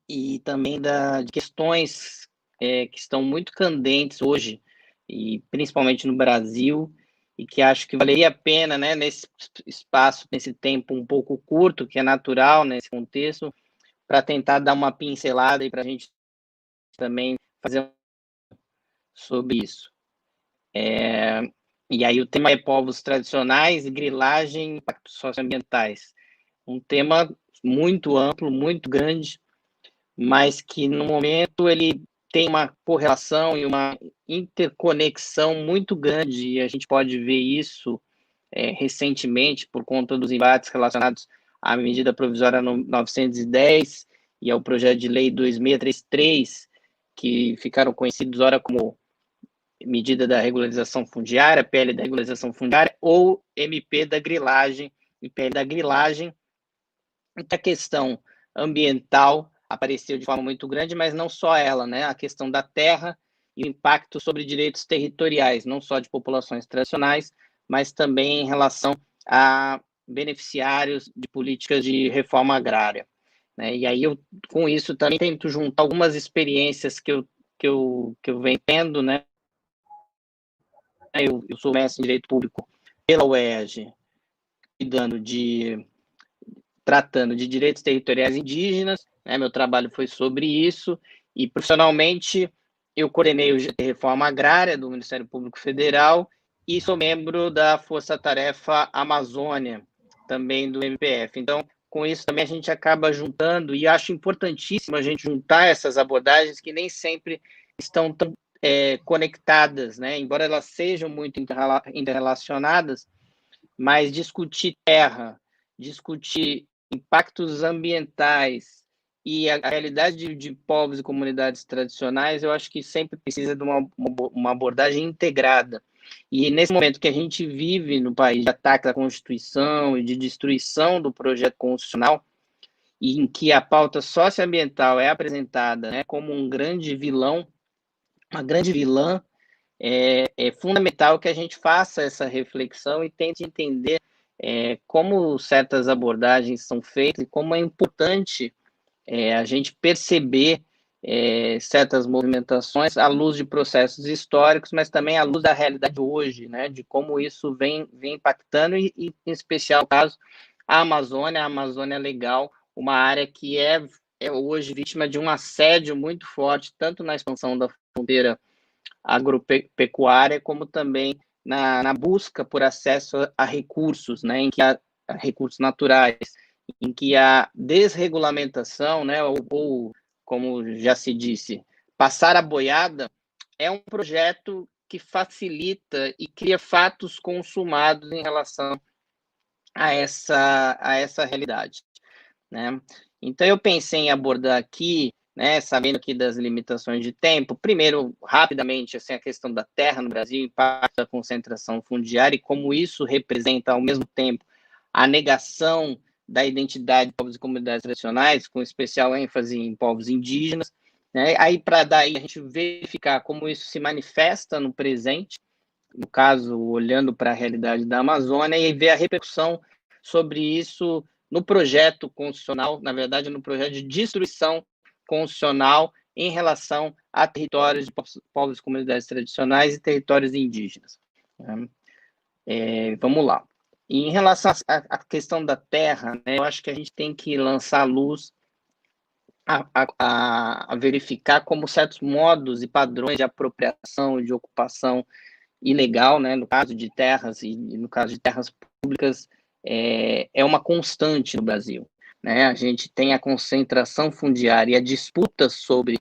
e também de questões que estão muito candentes hoje, e principalmente no Brasil, e que acho que valeria a pena, né, nesse espaço, nesse tempo um pouco curto, que é natural nesse contexto, para tentar dar uma pincelada e para a gente também fazer sobre isso. E aí o tema é povos tradicionais, grilagem e impactos socioambientais. Um tema muito amplo, muito grande, mas que no momento ele tem uma correlação e uma interconexão muito grande, e a gente pode ver isso recentemente por conta dos embates relacionados à medida provisória 910 e ao projeto de lei 2633, que ficaram conhecidos ora como medida da regularização fundiária, PL da regularização fundiária, ou MP da grilagem, e PL da grilagem. A questão ambiental apareceu de forma muito grande, mas não só ela, né? A questão da terra e o impacto sobre direitos territoriais, não só de populações tradicionais, mas também em relação a beneficiários de políticas de reforma agrária. né? E aí eu, com isso, também tento juntar algumas experiências que eu venho tendo, né? Eu sou mestre em Direito Público pela UERJ, tratando de direitos territoriais indígenas, né? Meu trabalho foi sobre isso, e profissionalmente eu coordenei o GT Reforma Agrária do Ministério Público Federal e sou membro da Força Tarefa Amazônia, também do MPF. Então, com isso também a gente acaba juntando, e acho importantíssimo a gente juntar essas abordagens que nem sempre estão tão conectadas, né? Embora elas sejam muito interrelacionadas, mas discutir terra, discutir impactos ambientais e a realidade de povos e comunidades tradicionais, eu acho que sempre precisa de uma abordagem integrada. E nesse momento que a gente vive no país de ataque à Constituição e de destruição do projeto constitucional, e em que a pauta socioambiental é apresentada, né, como um grande vilão, uma grande vilã, é fundamental que a gente faça essa reflexão e tente entender como certas abordagens são feitas e como é importante a gente perceber certas movimentações à luz de processos históricos, mas também à luz da realidade hoje, né, de como isso vem impactando, e em especial, no caso, a Amazônia Legal, uma área que é hoje vítima de um assédio muito forte, tanto na expansão da fronteira agropecuária, como também na busca por acesso a recursos, né, em que há recursos naturais, em que a desregulamentação, né, ou como já se disse, passar a boiada, é um projeto que facilita e cria fatos consumados em relação a essa realidade, né? Então, eu pensei em abordar aqui, né, sabendo aqui das limitações de tempo, primeiro, rapidamente, assim, a questão da terra no Brasil, o impacto da concentração fundiária e como isso representa, ao mesmo tempo, a negação da identidade de povos e comunidades tradicionais, com especial ênfase em povos indígenas, né? Aí, para daí a gente verificar como isso se manifesta no presente, no caso, olhando para a realidade da Amazônia, e ver a repercussão sobre isso no projeto constitucional, na verdade, no projeto de destruição constitucional em relação a territórios de povos e comunidades tradicionais e territórios indígenas. Vamos lá. E em relação à questão da terra, né, eu acho que a gente tem que lançar a luz a verificar como certos modos e padrões de apropriação e de ocupação ilegal, né, no caso de terras e no caso de terras públicas, é uma constante no Brasil, né? A gente tem a concentração fundiária e a disputa sobre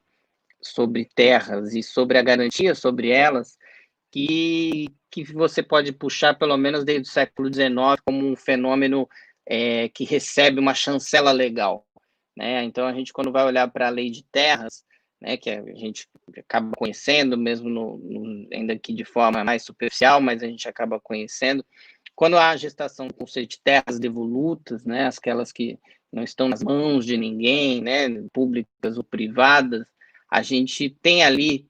terras e sobre a garantia sobre elas, que você pode puxar pelo menos desde o século XIX como um fenômeno que recebe uma chancela legal, né? Então, a gente, quando vai olhar para a lei de terras, né, que a gente acaba conhecendo, mesmo ainda que de forma mais superficial, mas a gente acaba conhecendo, quando há a gestação do conceito de terras devolutas, né, aquelas que não estão nas mãos de ninguém, né, públicas ou privadas, a gente tem ali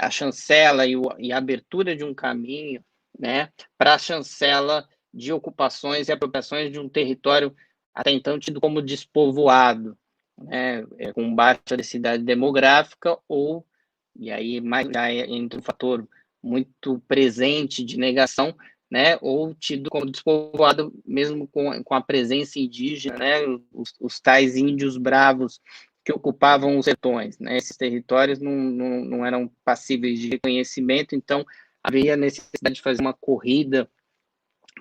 a chancela e a abertura de um caminho, né, para a chancela de ocupações e apropriações de um território até então tido como despovoado, né, com baixa densidade demográfica, e aí já entra um fator muito presente de negação, né, ou tido como despovoado mesmo com a presença indígena, né, os tais índios bravos que ocupavam os sertões, né, esses territórios não eram passíveis de reconhecimento, então havia necessidade de fazer uma corrida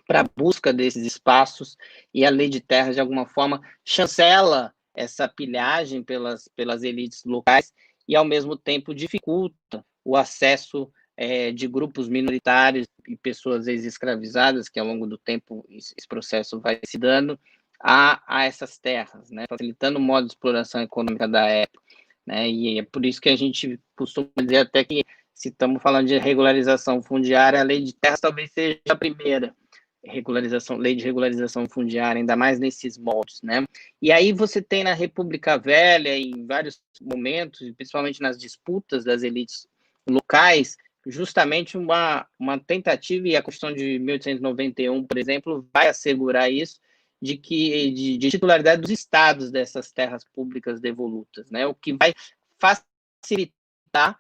para a busca desses espaços, e a lei de terras, de alguma forma, chancela essa pilhagem pelas elites locais e, ao mesmo tempo, dificulta o acesso de grupos minoritários e pessoas ex-escravizadas, que ao longo do tempo esse processo vai se dando, a essas terras, né, facilitando o modo de exploração econômica da época, né, e é por isso que a gente costuma dizer até que, se estamos falando de regularização fundiária, a lei de terras talvez seja a primeira lei de regularização fundiária, ainda mais nesses moldes, né? E aí você tem na República Velha, em vários momentos, principalmente nas disputas das elites locais, justamente uma tentativa, e a Constituição de 1891, por exemplo, vai assegurar isso, de titularidade dos estados dessas terras públicas devolutas, né? O que vai facilitar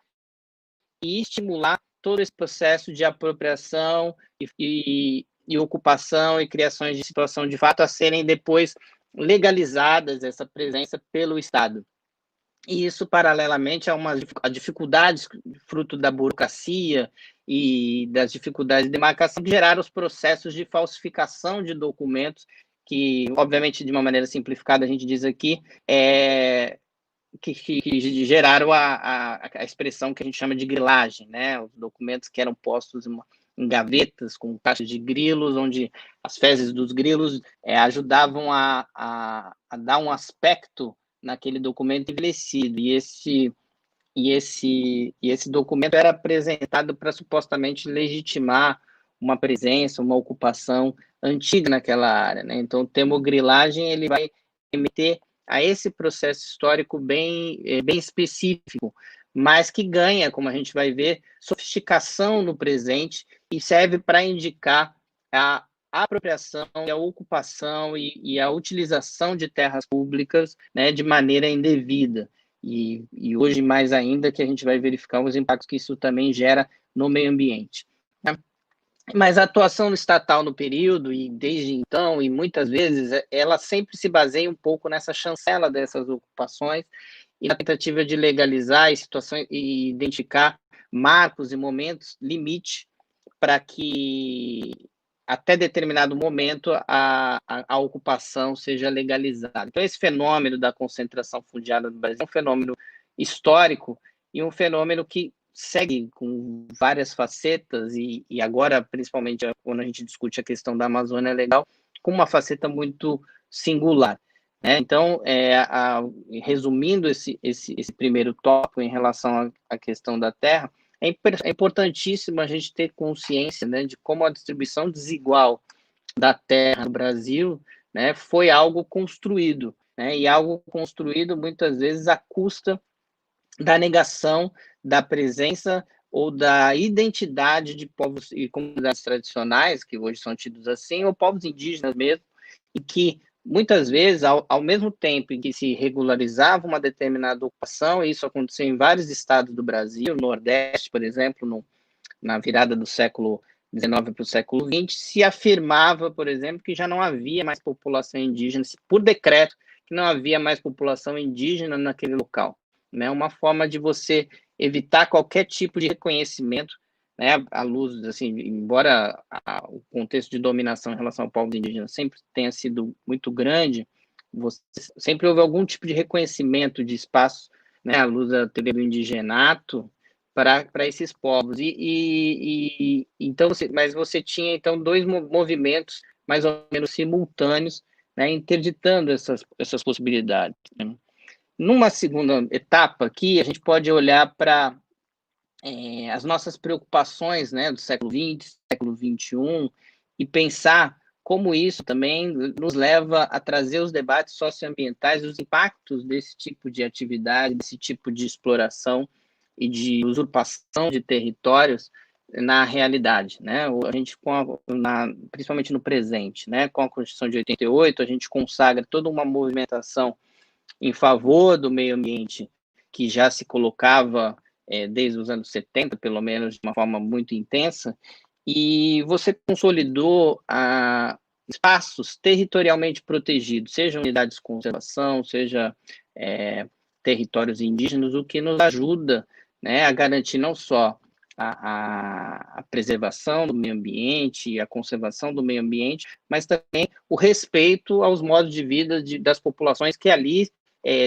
e estimular todo esse processo de apropriação e ocupação e criações de situação de fato a serem depois legalizadas, essa presença pelo Estado. E isso, paralelamente, a dificuldades fruto da burocracia e das dificuldades de demarcação que geraram os processos de falsificação de documentos, que, obviamente, de uma maneira simplificada, a gente diz aqui, que geraram a expressão que a gente chama de grilagem, né? Os documentos que eram postos em gavetas com caixas de grilos, onde as fezes dos grilos ajudavam a dar um aspecto naquele documento envelhecido, e esse documento era apresentado para supostamente legitimar uma presença, uma ocupação antiga naquela área, né? Então, o termo grilagem ele vai remeter a esse processo histórico bem específico, mas que ganha, como a gente vai ver, sofisticação no presente e serve para indicar a apropriação, a ocupação e a utilização de terras públicas, né, de maneira indevida. E hoje, mais ainda, que a gente vai verificar os impactos que isso também gera no meio ambiente. Né? Mas a atuação estatal no período, e desde então, e muitas vezes, ela sempre se baseia um pouco nessa chancela dessas ocupações e na tentativa de legalizar situações e identificar marcos e momentos limite para que até determinado momento a ocupação seja legalizada. Então, esse fenômeno da concentração fundiária no Brasil é um fenômeno histórico e um fenômeno que segue com várias facetas e agora, principalmente, quando a gente discute a questão da Amazônia Legal, com uma faceta muito singular. Né? Então, resumindo esse primeiro tópico em relação à questão da terra, é importantíssimo a gente ter consciência, né, de como a distribuição desigual da terra no Brasil, né, foi algo construído, né, e algo construído muitas vezes à custa da negação da presença ou da identidade de povos e comunidades tradicionais, que hoje são tidos assim, ou povos indígenas mesmo, e que muitas vezes, ao mesmo tempo em que se regularizava uma determinada ocupação, e isso aconteceu em vários estados do Brasil, no Nordeste, por exemplo, na virada do século XIX para o século XX, se afirmava, por exemplo, que já não havia mais população indígena, por decreto, que não havia mais população indígena naquele local. Né? Uma forma de você evitar qualquer tipo de reconhecimento, né, à luz, assim, embora o contexto de dominação em relação ao povo indígena sempre tenha sido muito grande, sempre houve algum tipo de reconhecimento de espaço, né, à luz da teoria do indigenato, para esses povos. Então, mas você tinha, então, dois movimentos mais ou menos simultâneos, né, interditando essas possibilidades. Né? Numa segunda etapa aqui, a gente pode olhar para as nossas preocupações, né, do século XX, século XXI, e pensar como isso também nos leva a trazer os debates socioambientais, os impactos desse tipo de atividade, desse tipo de exploração e de usurpação de territórios na realidade, né? A gente, principalmente no presente, né? Com a Constituição de 88, a gente consagra toda uma movimentação em favor do meio ambiente que já se colocava desde os anos 70, pelo menos, de uma forma muito intensa, e você consolidou espaços territorialmente protegidos, seja unidades de conservação, seja territórios indígenas, o que nos ajuda, né, a garantir não só a preservação do meio ambiente, a conservação do meio ambiente, mas também o respeito aos modos de vida das populações que ali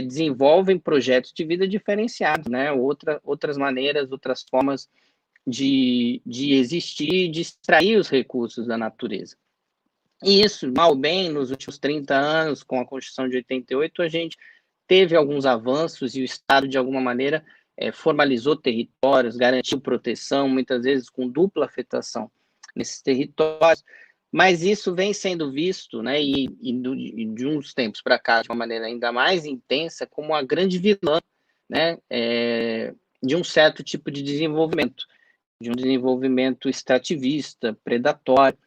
desenvolvem projetos de vida diferenciados, né? Outras maneiras, outras formas de existir, de extrair os recursos da natureza. E isso, mal ou bem, nos últimos 30 anos, com a Constituição de 88, a gente teve alguns avanços e o Estado, de alguma maneira, formalizou territórios, garantiu proteção, muitas vezes com dupla afetação nesses territórios, mas isso vem sendo visto, né, e de uns tempos para cá, de uma maneira ainda mais intensa, como a grande vilã, né, de um certo tipo de desenvolvimento extrativista, predatório,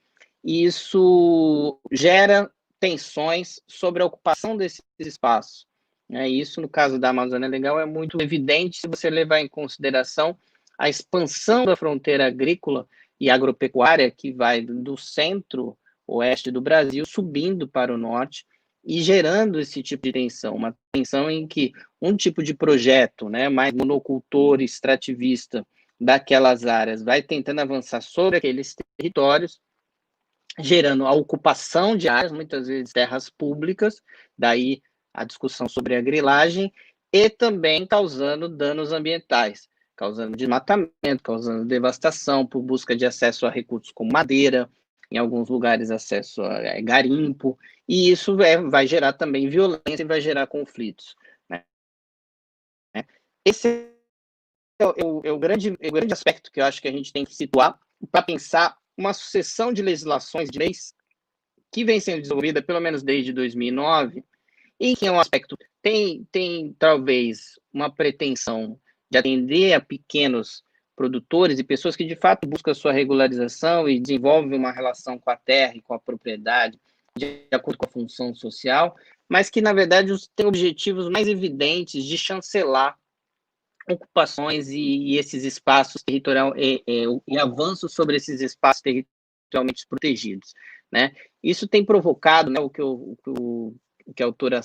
e isso gera tensões sobre a ocupação desses espaços. Isso, no caso da Amazônia Legal, é muito evidente se você levar em consideração a expansão da fronteira agrícola e agropecuária que vai do centro-oeste do Brasil, subindo para o norte e gerando esse tipo de tensão, uma tensão em que um tipo de projeto, né, mais monocultor, extrativista daquelas áreas, vai tentando avançar sobre aqueles territórios, gerando a ocupação de áreas, muitas vezes terras públicas, daí a discussão sobre a grilagem, e também causando danos ambientais, causando desmatamento, causando devastação por busca de acesso a recursos como madeira, em alguns lugares acesso a garimpo, e isso vai gerar também violência e vai gerar conflitos. Né? Esse é o grande aspecto que eu acho que a gente tem que situar para pensar uma sucessão de legislações, de leis, que vem sendo desenvolvida pelo menos desde 2009, e que é um aspecto tem talvez uma pretensão de atender a pequenos produtores e pessoas que de fato buscam a sua regularização e desenvolvem uma relação com a terra e com a propriedade de acordo com a função social, mas que na verdade tem objetivos mais evidentes de chancelar ocupações e esses espaços territoriais e avanços sobre esses espaços territorialmente protegidos, né? Isso tem provocado, né, o que a autora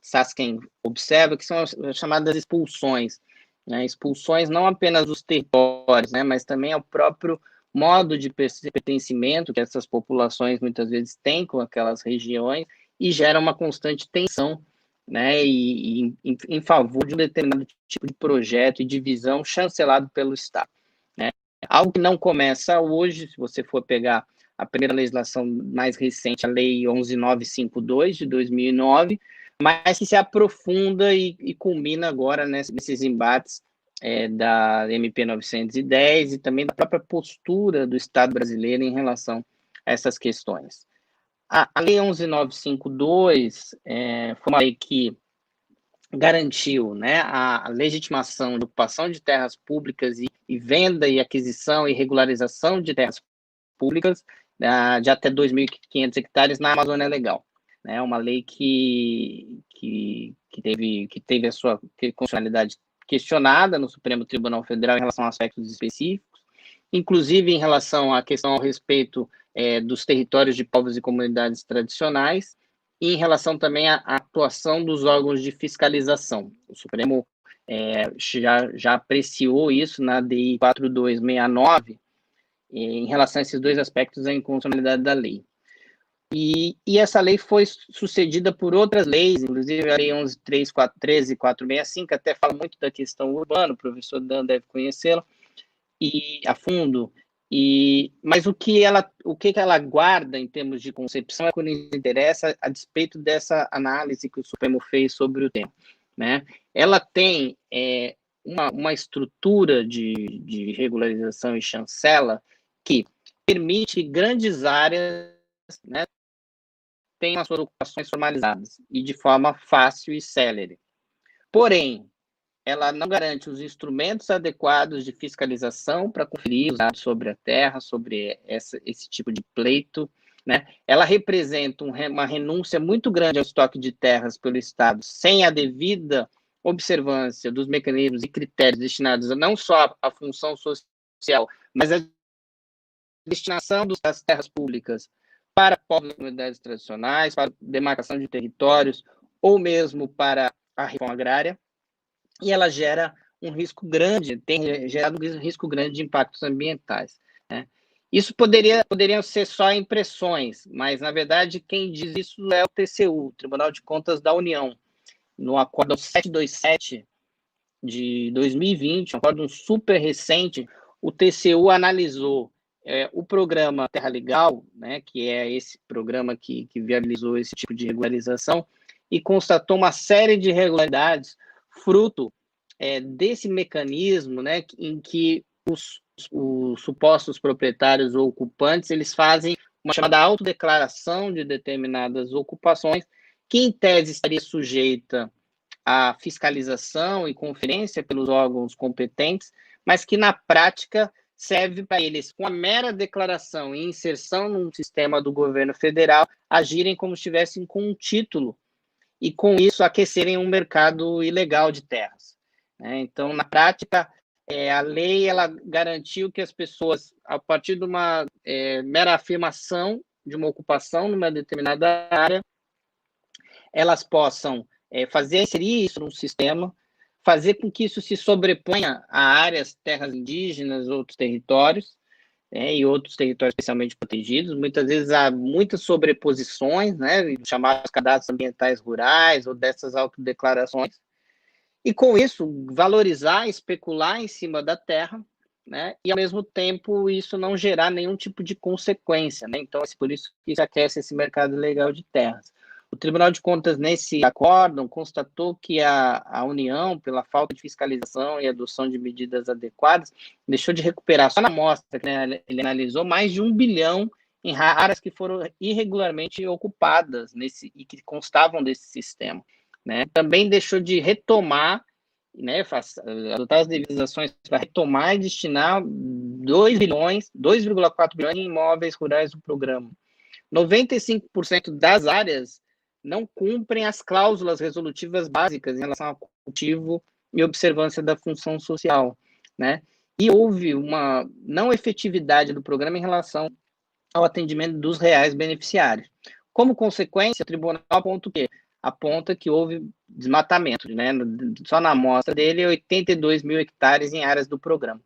Sasken observa, que são as chamadas expulsões, né? Expulsões não apenas dos territórios, né, mas também ao próprio modo de pertencimento que essas populações muitas vezes têm com aquelas regiões e gera uma constante tensão, né, e em favor de um determinado tipo de projeto e de visão chancelado pelo Estado. Né? Algo que não começa hoje, se você for pegar a primeira legislação mais recente, a Lei 11.952, de 2009, mas que se aprofunda e culmina agora nesses embates da MP 910 e também da própria postura do Estado brasileiro em relação a essas questões. A Lei 11.952 foi uma lei que garantiu, né, a legitimação de ocupação de terras públicas e venda e aquisição e regularização de terras públicas de até 2.500 hectares na Amazônia Legal. É, né, uma lei que teve a sua constitucionalidade questionada no Supremo Tribunal Federal em relação a aspectos específicos, inclusive em relação à questão ao respeito dos territórios de povos e comunidades tradicionais, e em relação também à atuação dos órgãos de fiscalização. O Supremo já apreciou isso na DI 4269, em relação a esses dois aspectos da inconstitucionalidade da lei. E essa lei foi sucedida por outras leis, inclusive a Lei 11.313.465, que até fala muito da questão urbana, o professor Dan deve conhecê-la, e a fundo. Mas o que ela guarda em termos de concepção é o que nos interessa a despeito dessa análise que o Supremo fez sobre o tema. Né? Ela tem uma estrutura de regularização e chancela que permite grandes áreas, né, tenham as suas ocupações formalizadas e de forma fácil e célere. Porém, ela não garante os instrumentos adequados de fiscalização para conferir os dados sobre a terra, sobre esse tipo de pleito. Né? Ela representa uma renúncia muito grande ao estoque de terras pelo Estado, sem a devida observância dos mecanismos e critérios destinados não só à função social, mas à destinação das terras públicas para povos e comunidades tradicionais, para demarcação de territórios, ou mesmo para a reforma agrária. E ela gera um risco grande, tem gerado um risco grande de impactos ambientais. Né? Isso poderiam ser só impressões, mas, na verdade, quem diz isso é o TCU, o Tribunal de Contas da União. No Acórdão 727 de 2020, um acórdão super recente, o TCU analisou o programa Terra Legal, né, que é esse programa que viabilizou esse tipo de regularização, e constatou uma série de irregularidades fruto desse mecanismo, né, em que os supostos proprietários ou ocupantes, eles fazem uma chamada autodeclaração de determinadas ocupações, que em tese estaria sujeita à fiscalização e conferência pelos órgãos competentes, mas que na prática serve para eles, com a mera declaração e inserção num sistema do governo federal, agirem como se estivessem com um título e, com isso, aquecerem um mercado ilegal de terras. Então, na prática, a lei ela garantiu que as pessoas, a partir de uma mera afirmação de uma ocupação numa determinada área, elas possam inserir isso num sistema, fazer com que isso se sobreponha a áreas, terras indígenas, outros territórios, e outros territórios especialmente protegidos. Muitas vezes há muitas sobreposições, chamados cadastros ambientais rurais ou dessas autodeclarações, e com isso valorizar, especular em cima da terra, e ao mesmo tempo isso não gerar nenhum tipo de consequência. Então, é por isso que se aquece esse mercado ilegal de terras. O Tribunal de Contas, nesse acórdão, constatou que a União, pela falta de fiscalização e adoção de medidas adequadas, deixou de recuperar, só na amostra que ele analisou, mais de 1 bilhão em áreas que foram irregularmente ocupadas e que constavam desse sistema. Também deixou de retomar, adotar as devidas ações para retomar e destinar 2,4 bilhões em imóveis rurais do programa. 95% das áreas não cumprem as cláusulas resolutivas básicas em relação ao cultivo e observância da função social, E houve uma não efetividade do programa em relação ao atendimento dos reais beneficiários. Como consequência, o tribunal aponta que houve desmatamento, Só na amostra dele, 82 mil hectares em áreas do programa,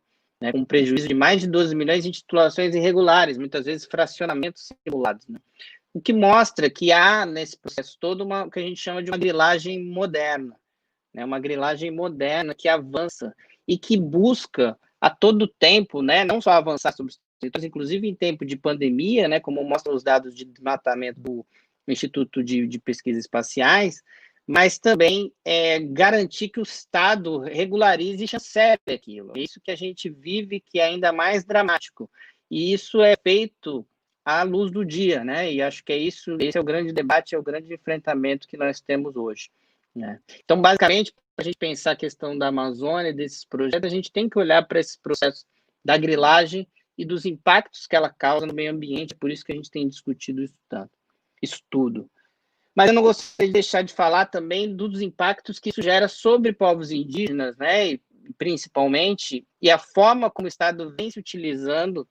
com prejuízo de mais de 12 milhões em titulações irregulares, muitas vezes fracionamentos simulados, O que mostra que há, nesse processo todo, o que a gente chama de uma grilagem moderna, Uma grilagem moderna que avança e que busca, a todo tempo, não só avançar sobre os territórios, inclusive em tempo de pandemia, como mostram os dados de desmatamento do Instituto de Pesquisas Espaciais, mas também garantir que o Estado regularize e chancele aquilo. É isso que a gente vive, que é ainda mais dramático. E isso é feito à luz do dia, E acho que esse é o grande debate, é o grande enfrentamento que nós temos hoje, Então, basicamente, para a gente pensar a questão da Amazônia, desses projetos, a gente tem que olhar para esses processos da grilagem e dos impactos que ela causa no meio ambiente, por isso que a gente tem discutido isso tudo. Mas eu não gostaria de deixar de falar também dos impactos que isso gera sobre povos indígenas, principalmente, e a forma como o Estado vem se utilizando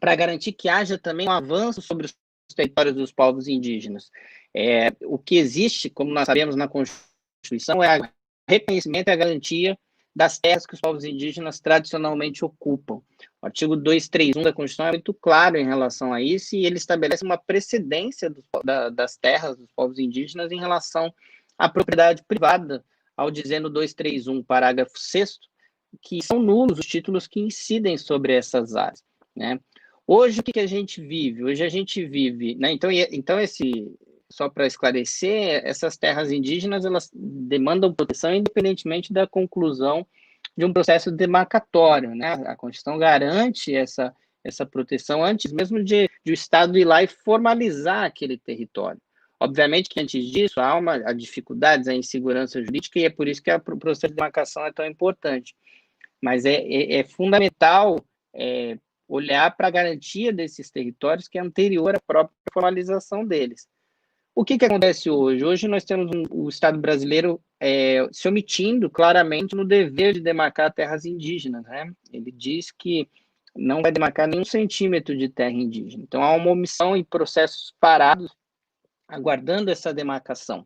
para garantir que haja também um avanço sobre os territórios dos povos indígenas. O que existe, como nós sabemos na Constituição, é o reconhecimento e a garantia das terras que os povos indígenas tradicionalmente ocupam. O artigo 231 da Constituição é muito claro em relação a isso, e ele estabelece uma precedência das terras dos povos indígenas em relação à propriedade privada, ao dizer no 231, parágrafo 6º, que são nulos os títulos que incidem sobre essas áreas, Hoje, o que a gente vive? Hoje a gente vive, Então só para esclarecer, essas terras indígenas, elas demandam proteção independentemente da conclusão de um processo demarcatório, A Constituição garante essa proteção antes mesmo de o Estado ir lá e formalizar aquele território. Obviamente que antes disso há dificuldades, há insegurança jurídica, e é por isso que o processo de demarcação é tão importante. Mas é fundamental olhar para a garantia desses territórios que é anterior à própria formalização deles. O que acontece hoje? Hoje nós temos o Estado brasileiro se omitindo claramente no dever de demarcar terras indígenas, Ele diz que não vai demarcar nenhum centímetro de terra indígena. Então, há uma omissão e processos parados aguardando essa demarcação,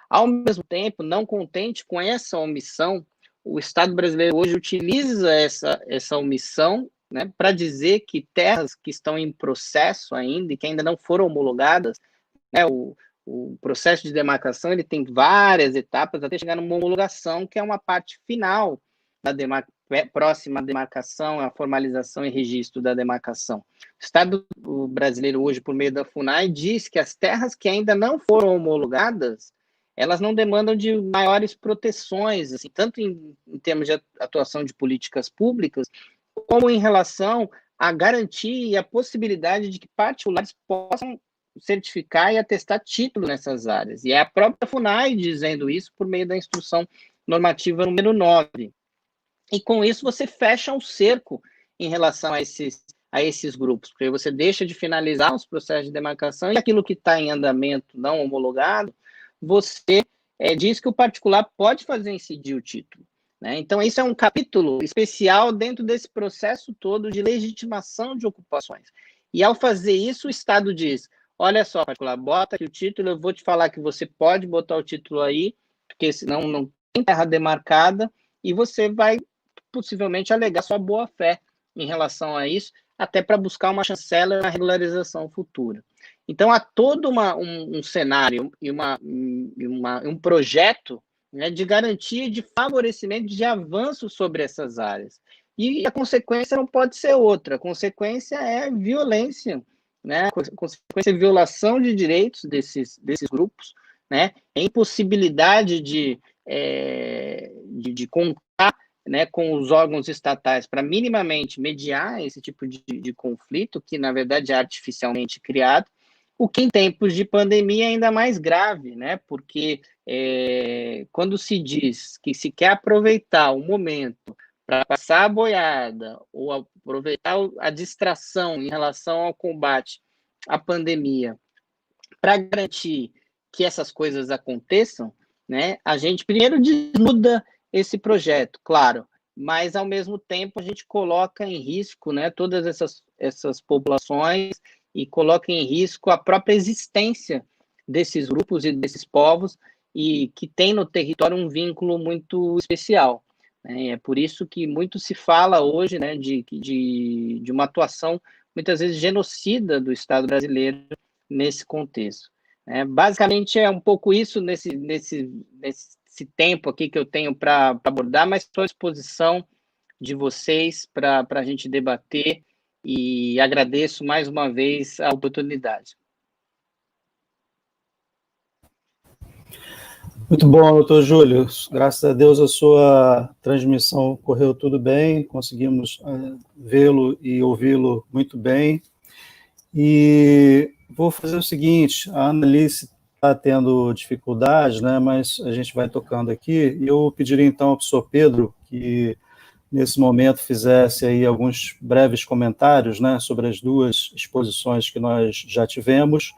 Ao mesmo tempo, não contente com essa omissão, o Estado brasileiro hoje utiliza essa omissão para dizer que terras que estão em processo ainda e que ainda não foram homologadas, o processo de demarcação ele tem várias etapas até chegar numa homologação, que é uma parte final da próxima demarcação, a formalização e registro da demarcação. O Estado brasileiro hoje, por meio da FUNAI, diz que as terras que ainda não foram homologadas, elas não demandam de maiores proteções, assim, tanto em termos de atuação de políticas públicas, como em relação a garantir e a possibilidade de que particulares possam certificar e atestar título nessas áreas. E é a própria FUNAI dizendo isso por meio da instrução normativa número 9. E com isso você fecha um cerco em relação a esses grupos, porque você deixa de finalizar os processos de demarcação e aquilo que está em andamento não homologado, você diz que o particular pode fazer incidir o título. Né? Então, isso é um capítulo especial dentro desse processo todo de legitimação de ocupações. E, ao fazer isso, o Estado diz, olha só, particular, bota aqui o título, eu vou te falar que você pode botar o título aí, porque senão não tem terra demarcada, e você vai, possivelmente, alegar sua boa-fé em relação a isso, até para buscar uma chancela na regularização futura. Então, há todo um cenário e um projeto, né, de garantia de favorecimento de avanço sobre essas áreas. E a consequência não pode ser outra, a consequência é violência, né? A consequência é violação de direitos desses grupos, né? É impossibilidade de contar, né, com os órgãos estatais para minimamente mediar esse tipo de conflito, que na verdade é artificialmente criado, o que em tempos de pandemia é ainda mais grave, né? Porque quando se diz que se quer aproveitar o momento para passar a boiada ou aproveitar a distração em relação ao combate à pandemia para garantir que essas coisas aconteçam, né? A gente primeiro desnuda esse projeto, claro, mas ao mesmo tempo a gente coloca em risco, né, todas essas populações e coloca em risco a própria existência desses grupos e desses povos e que tem no território um vínculo muito especial. Né? É por isso que muito se fala hoje, né, de uma atuação muitas vezes genocida do Estado brasileiro nesse contexto. Basicamente é um pouco isso nesse tempo aqui que eu tenho para abordar, mas estou à disposição de vocês para a gente debater e agradeço mais uma vez a oportunidade. Muito bom, doutor Júlio. Graças a Deus a sua transmissão correu tudo bem, conseguimos vê-lo e ouvi-lo muito bem. E vou fazer o seguinte, a Annalice está tendo dificuldades, né, mas a gente vai tocando aqui, e eu pediria então ao professor Pedro que nesse momento fizesse aí alguns breves comentários, né, sobre as duas exposições que nós já tivemos,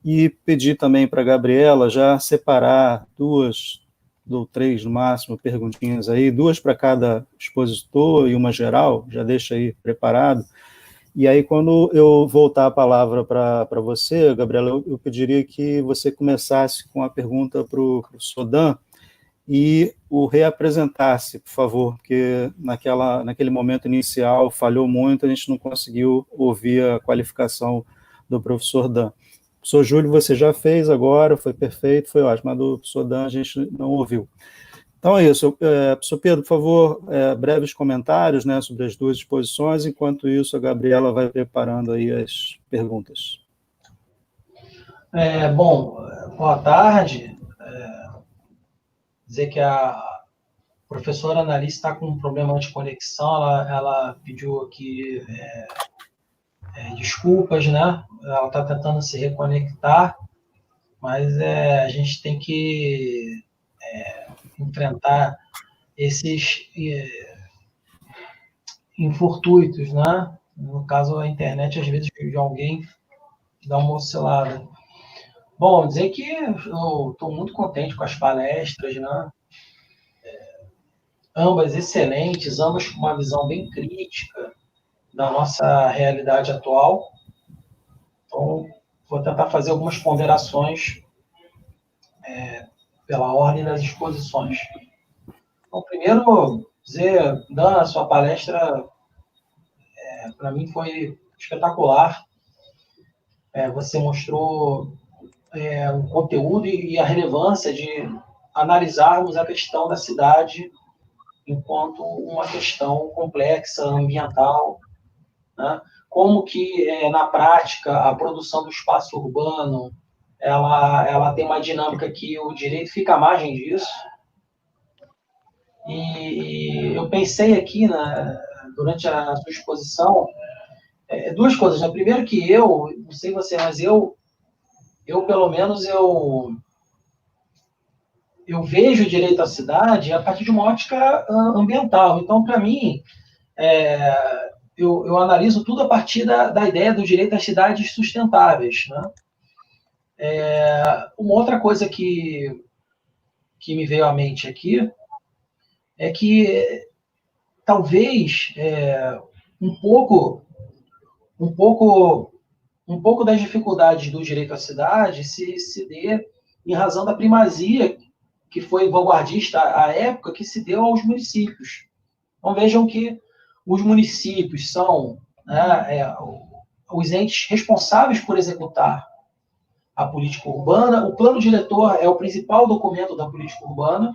e pedir também para a Gabriela já separar 2 ou 3, no máximo, perguntinhas aí, 2 para cada expositor e uma geral, já deixa aí preparado. E aí, quando eu voltar a palavra para você, Gabriela, eu pediria que você começasse com a pergunta para o professor Dan e o reapresentasse, por favor, porque naquele momento inicial falhou muito, a gente não conseguiu ouvir a qualificação do professor Dan. O professor Júlio você já fez agora, foi perfeito, foi ótimo, mas do professor Dan a gente não ouviu. Então é isso. Professor Pedro, por favor, breves comentários, né, sobre as duas exposições, enquanto isso a Gabriela vai preparando aí as perguntas. Bom, boa tarde. Dizer que a professora Annalice está com um problema de conexão, ela pediu aqui desculpas, né? Ela está tentando se reconectar, mas a gente tem que enfrentar esses infortúnios, né? No caso, a internet, às vezes, de alguém dá uma oscilada. Bom, dizer que eu estou muito contente com as palestras, né? Ambas excelentes, ambas com uma visão bem crítica da nossa realidade atual. Então, vou tentar fazer algumas ponderações pela ordem das exposições. Então, primeiro, dizer, Dan, a sua palestra, para mim, foi espetacular. Você mostrou o conteúdo e a relevância de analisarmos a questão da cidade enquanto uma questão complexa, ambiental, né? Como que, na prática, a produção do espaço urbano ela tem uma dinâmica que o direito fica à margem disso. E eu pensei aqui, durante a sua exposição, 2 coisas. Né? Primeiro que não sei você, mas eu pelo menos, eu vejo o direito à cidade a partir de uma ótica ambiental. Então, para mim, eu analiso tudo a partir da ideia do direito às cidades sustentáveis, né? Uma outra coisa que me veio à mente aqui é que talvez um pouco das dificuldades do direito à cidade se dê em razão da primazia que foi vanguardista à época, que se deu aos municípios. Então vejam que os municípios são, né, os entes responsáveis por executar a política urbana. O plano diretor é o principal documento da política urbana,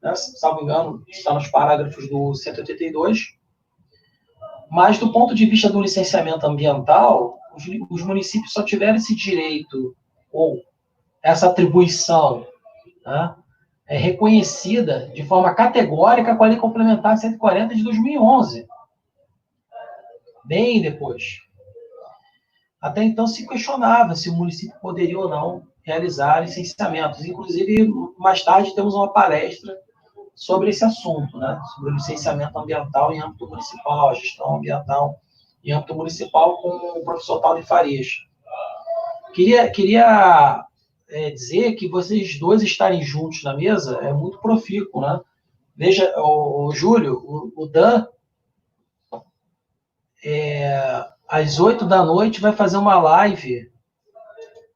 né, se não me engano, está nos parágrafos do 182. Mas, do ponto de vista do licenciamento ambiental, os municípios só tiveram esse direito, ou essa atribuição, né, reconhecida de forma categórica com a Lei Complementar 140 de 2011. Bem depois. Até então se questionava se o município poderia ou não realizar licenciamentos. Inclusive, mais tarde temos uma palestra sobre esse assunto, né? Sobre o licenciamento ambiental em âmbito municipal, a gestão ambiental em âmbito municipal, com o professor Paulo de Farias. Queria dizer que vocês dois estarem juntos na mesa é muito profícuo, né? Veja, o Júlio, o Dan, às 8 da noite vai fazer uma live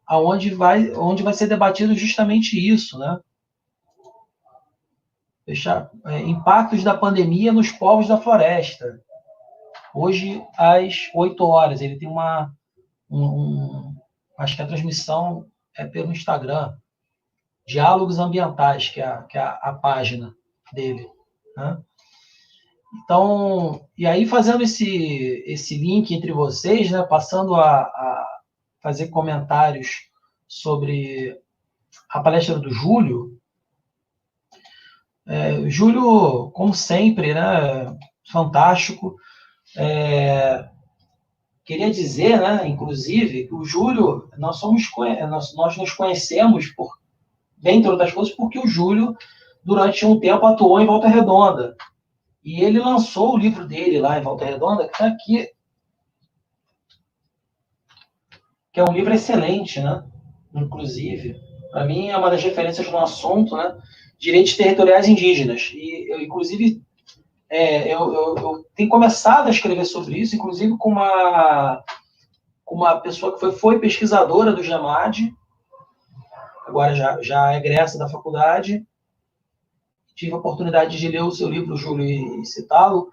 onde vai ser debatido justamente isso, né? Impactos da pandemia nos povos da floresta. Hoje, às 8 horas, ele tem acho que a transmissão é pelo Instagram, Diálogos Ambientais, que é a página dele, né? Então, e aí fazendo esse link entre vocês, né, passando a fazer comentários sobre a palestra do Júlio. Júlio, como sempre, né, fantástico. Queria dizer, né, inclusive, que o Júlio, nós nos conhecemos, dentre outras coisas, porque o Júlio, durante um tempo, atuou em Volta Redonda. E ele lançou o livro dele lá em Volta Redonda, que está aqui, que é um livro excelente, né? Inclusive, para mim é uma das referências no assunto, né? Direitos territoriais indígenas. E eu, inclusive, eu tenho começado a escrever sobre isso, inclusive com uma pessoa que foi pesquisadora do GEMAD, agora já egressa da faculdade. Tive a oportunidade de ler o seu livro, Júlio, e citá-lo,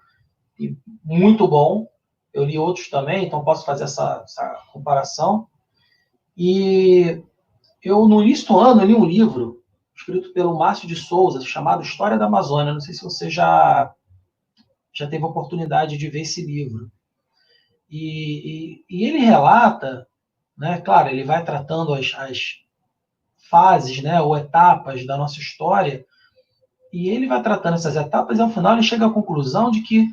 e muito bom. Eu li outros também, então posso fazer essa comparação. E eu, no início do ano, li um livro escrito pelo Márcio de Souza, chamado História da Amazônia. Não sei se você já teve a oportunidade de ver esse livro. E ele relata, né, claro, ele vai tratando as fases, né, ou etapas da nossa história, e ele vai tratando essas etapas, e ao final ele chega à conclusão de que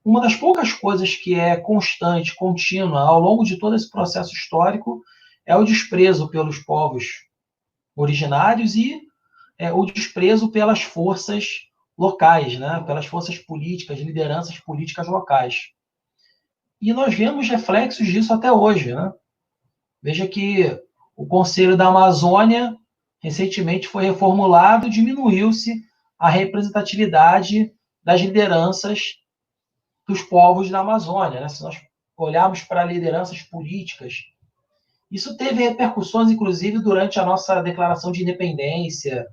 uma das poucas coisas que é constante, contínua, ao longo de todo esse processo histórico, é o desprezo pelos povos originários e o desprezo pelas forças locais, né? Pelas forças políticas, lideranças políticas locais. E nós vemos reflexos disso até hoje, né? Veja que o Conselho da Amazônia recentemente foi reformulado, diminuiu-se a representatividade das lideranças dos povos da Amazônia, né? Se nós olharmos para lideranças políticas, isso teve repercussões, inclusive, durante a nossa declaração de independência.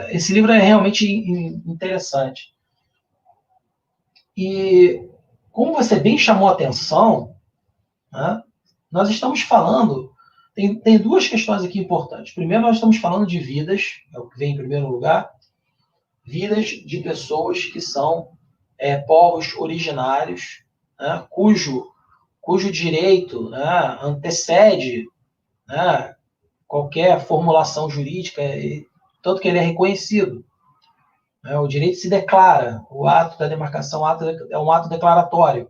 Esse livro é realmente interessante. E, como você bem chamou a atenção, né, nós estamos falando... Tem duas questões aqui importantes. Primeiro, nós estamos falando de vidas, é o que vem em primeiro lugar, vidas de pessoas que são povos originários, né, cujo direito, né, antecede, né, qualquer formulação jurídica, tanto que ele é reconhecido. Né, o direito se declara, o ato da demarcação é um ato declaratório,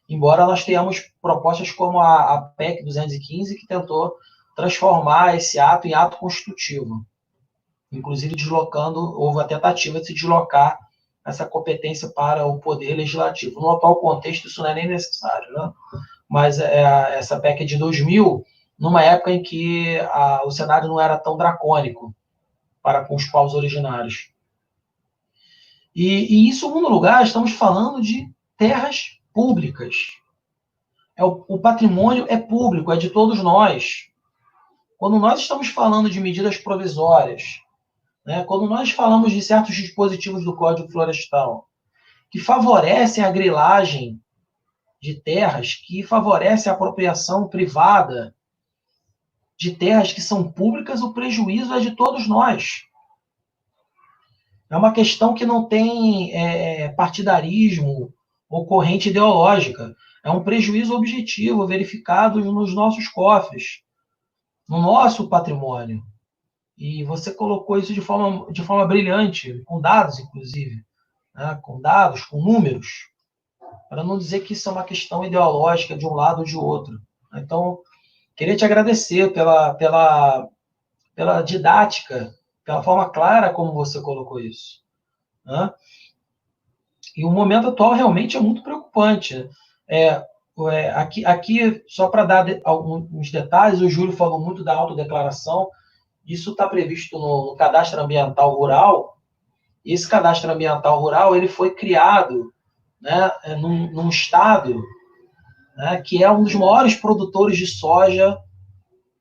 embora nós tenhamos propostas como a PEC 215, que tentou transformar esse ato em ato constitutivo, inclusive houve a tentativa de se deslocar essa competência para o poder legislativo. No atual contexto, isso não é nem necessário, né? Mas essa PEC é de 2000, numa época em que o cenário não era tão dracônico para com os povos originários. E em segundo lugar, estamos falando de terras públicas. O patrimônio é público, é de todos nós. Quando nós estamos falando de medidas provisórias, né, quando nós falamos de certos dispositivos do Código Florestal que favorecem a grilagem de terras, que favorecem a apropriação privada de terras que são públicas, o prejuízo é de todos nós. É uma questão que não tem partidarismo ou corrente ideológica. É um prejuízo objetivo, verificado nos nossos cofres, no nosso patrimônio. E você colocou isso de forma brilhante, com dados, inclusive, né? Com dados, com números, para não dizer que isso é uma questão ideológica de um lado ou de outro. Então, queria te agradecer pela didática, pela forma clara como você colocou isso, né? E o momento atual realmente é muito preocupante. Aqui, só para dar alguns detalhes, o Júlio falou muito da autodeclaração. Isso está previsto no Cadastro Ambiental Rural. Esse Cadastro Ambiental Rural ele foi criado, né, num estado, né, que é um dos maiores produtores de soja,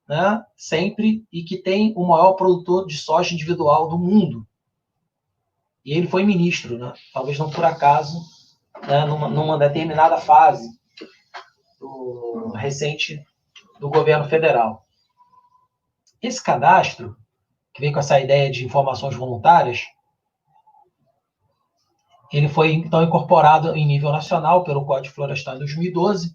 né, sempre, e que tem o maior produtor de soja individual do mundo. E ele foi ministro, né, talvez não por acaso, né, numa determinada fase recente do governo federal. Esse cadastro, que vem com essa ideia de informações voluntárias, ele foi, então, incorporado em nível nacional pelo Código Florestal em 2012,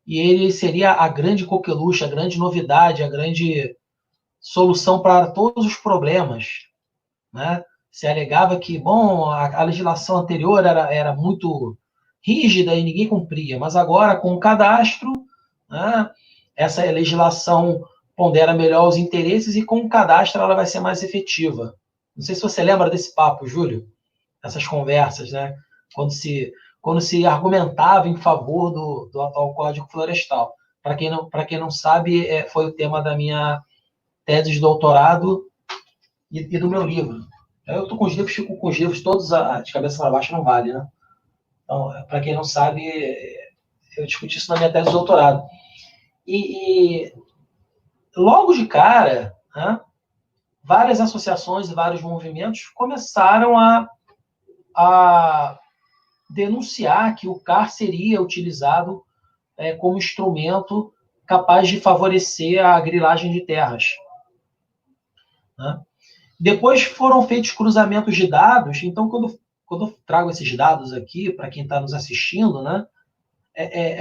e ele seria a grande coqueluche, a grande novidade, a grande solução para todos os problemas, né? Se alegava que, bom, a legislação anterior era muito rígida e ninguém cumpria, mas agora, com o cadastro, né, essa legislação pondera melhor os interesses e com o cadastro ela vai ser mais efetiva. Não sei se você lembra desse papo, Júlio, essas conversas, né? Quando se argumentava em favor do atual Código Florestal. Para quem não sabe, foi o tema da minha tese de doutorado e do meu livro. Eu estou com os livros, fico com os livros todos de cabeça para baixo, não vale, né? Então, para quem não sabe, eu discuti isso na minha tese de doutorado. E logo de cara, né, várias associações e vários movimentos começaram a denunciar que o CAR seria utilizado como instrumento capaz de favorecer a grilagem de terras, né? Depois foram feitos cruzamentos de dados. Então, quando eu trago esses dados aqui, para quem está nos assistindo, né,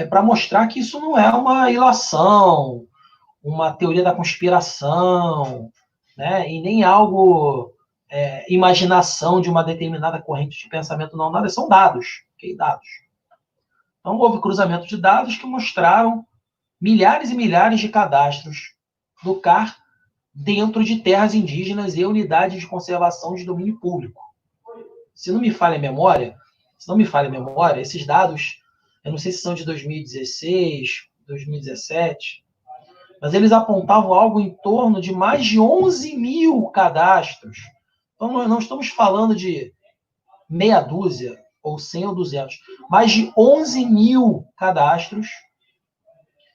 para mostrar que isso não é uma ilação, uma teoria da conspiração, né, e nem algo, imaginação de uma determinada corrente de pensamento, não, nada, são dados, okay? Dados. Então, houve cruzamento de dados que mostraram milhares e milhares de cadastros do CAR dentro de terras indígenas e unidades de conservação de domínio público. Se não me falha a memória, esses dados, eu não sei se são de 2016, 2017, mas eles apontavam algo em torno de mais de 11 mil cadastros. Então, nós não estamos falando de meia dúzia, ou 100 ou 200, mais de 11 mil cadastros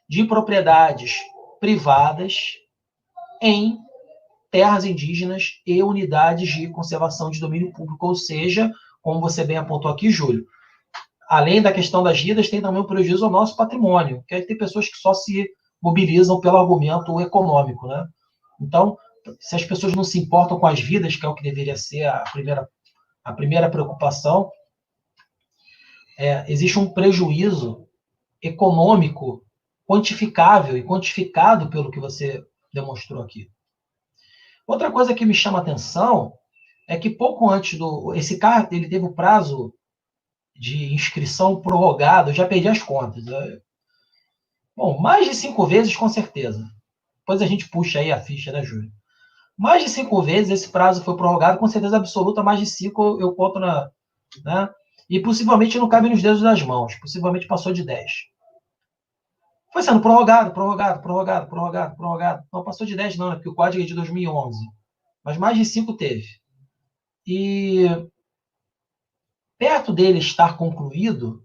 de propriedades privadas em terras indígenas e unidades de conservação de domínio público, ou seja, como você bem apontou aqui, Júlio, além da questão das vidas, tem também o prejuízo ao nosso patrimônio, porque tem pessoas que só se mobilizam pelo argumento econômico, né? Então, se as pessoas não se importam com as vidas, que é o que deveria ser a primeira preocupação, existe um prejuízo econômico quantificável e quantificado pelo que você demonstrou aqui. Outra coisa que me chama a atenção é que pouco antes esse CAR, ele teve o prazo de inscrição prorrogado, eu já perdi as contas. Bom, mais de 5 vezes, com certeza. Depois a gente puxa aí a ficha, né, Júlio? Mais de 5 vezes esse prazo foi prorrogado, com certeza absoluta, mais de 5 eu conto né? E possivelmente não cabe nos dedos das mãos, possivelmente passou de 10. Foi sendo prorrogado. Não passou de 10 não, né? Porque o código é de 2011. Mas mais de 5 teve. E perto dele estar concluído,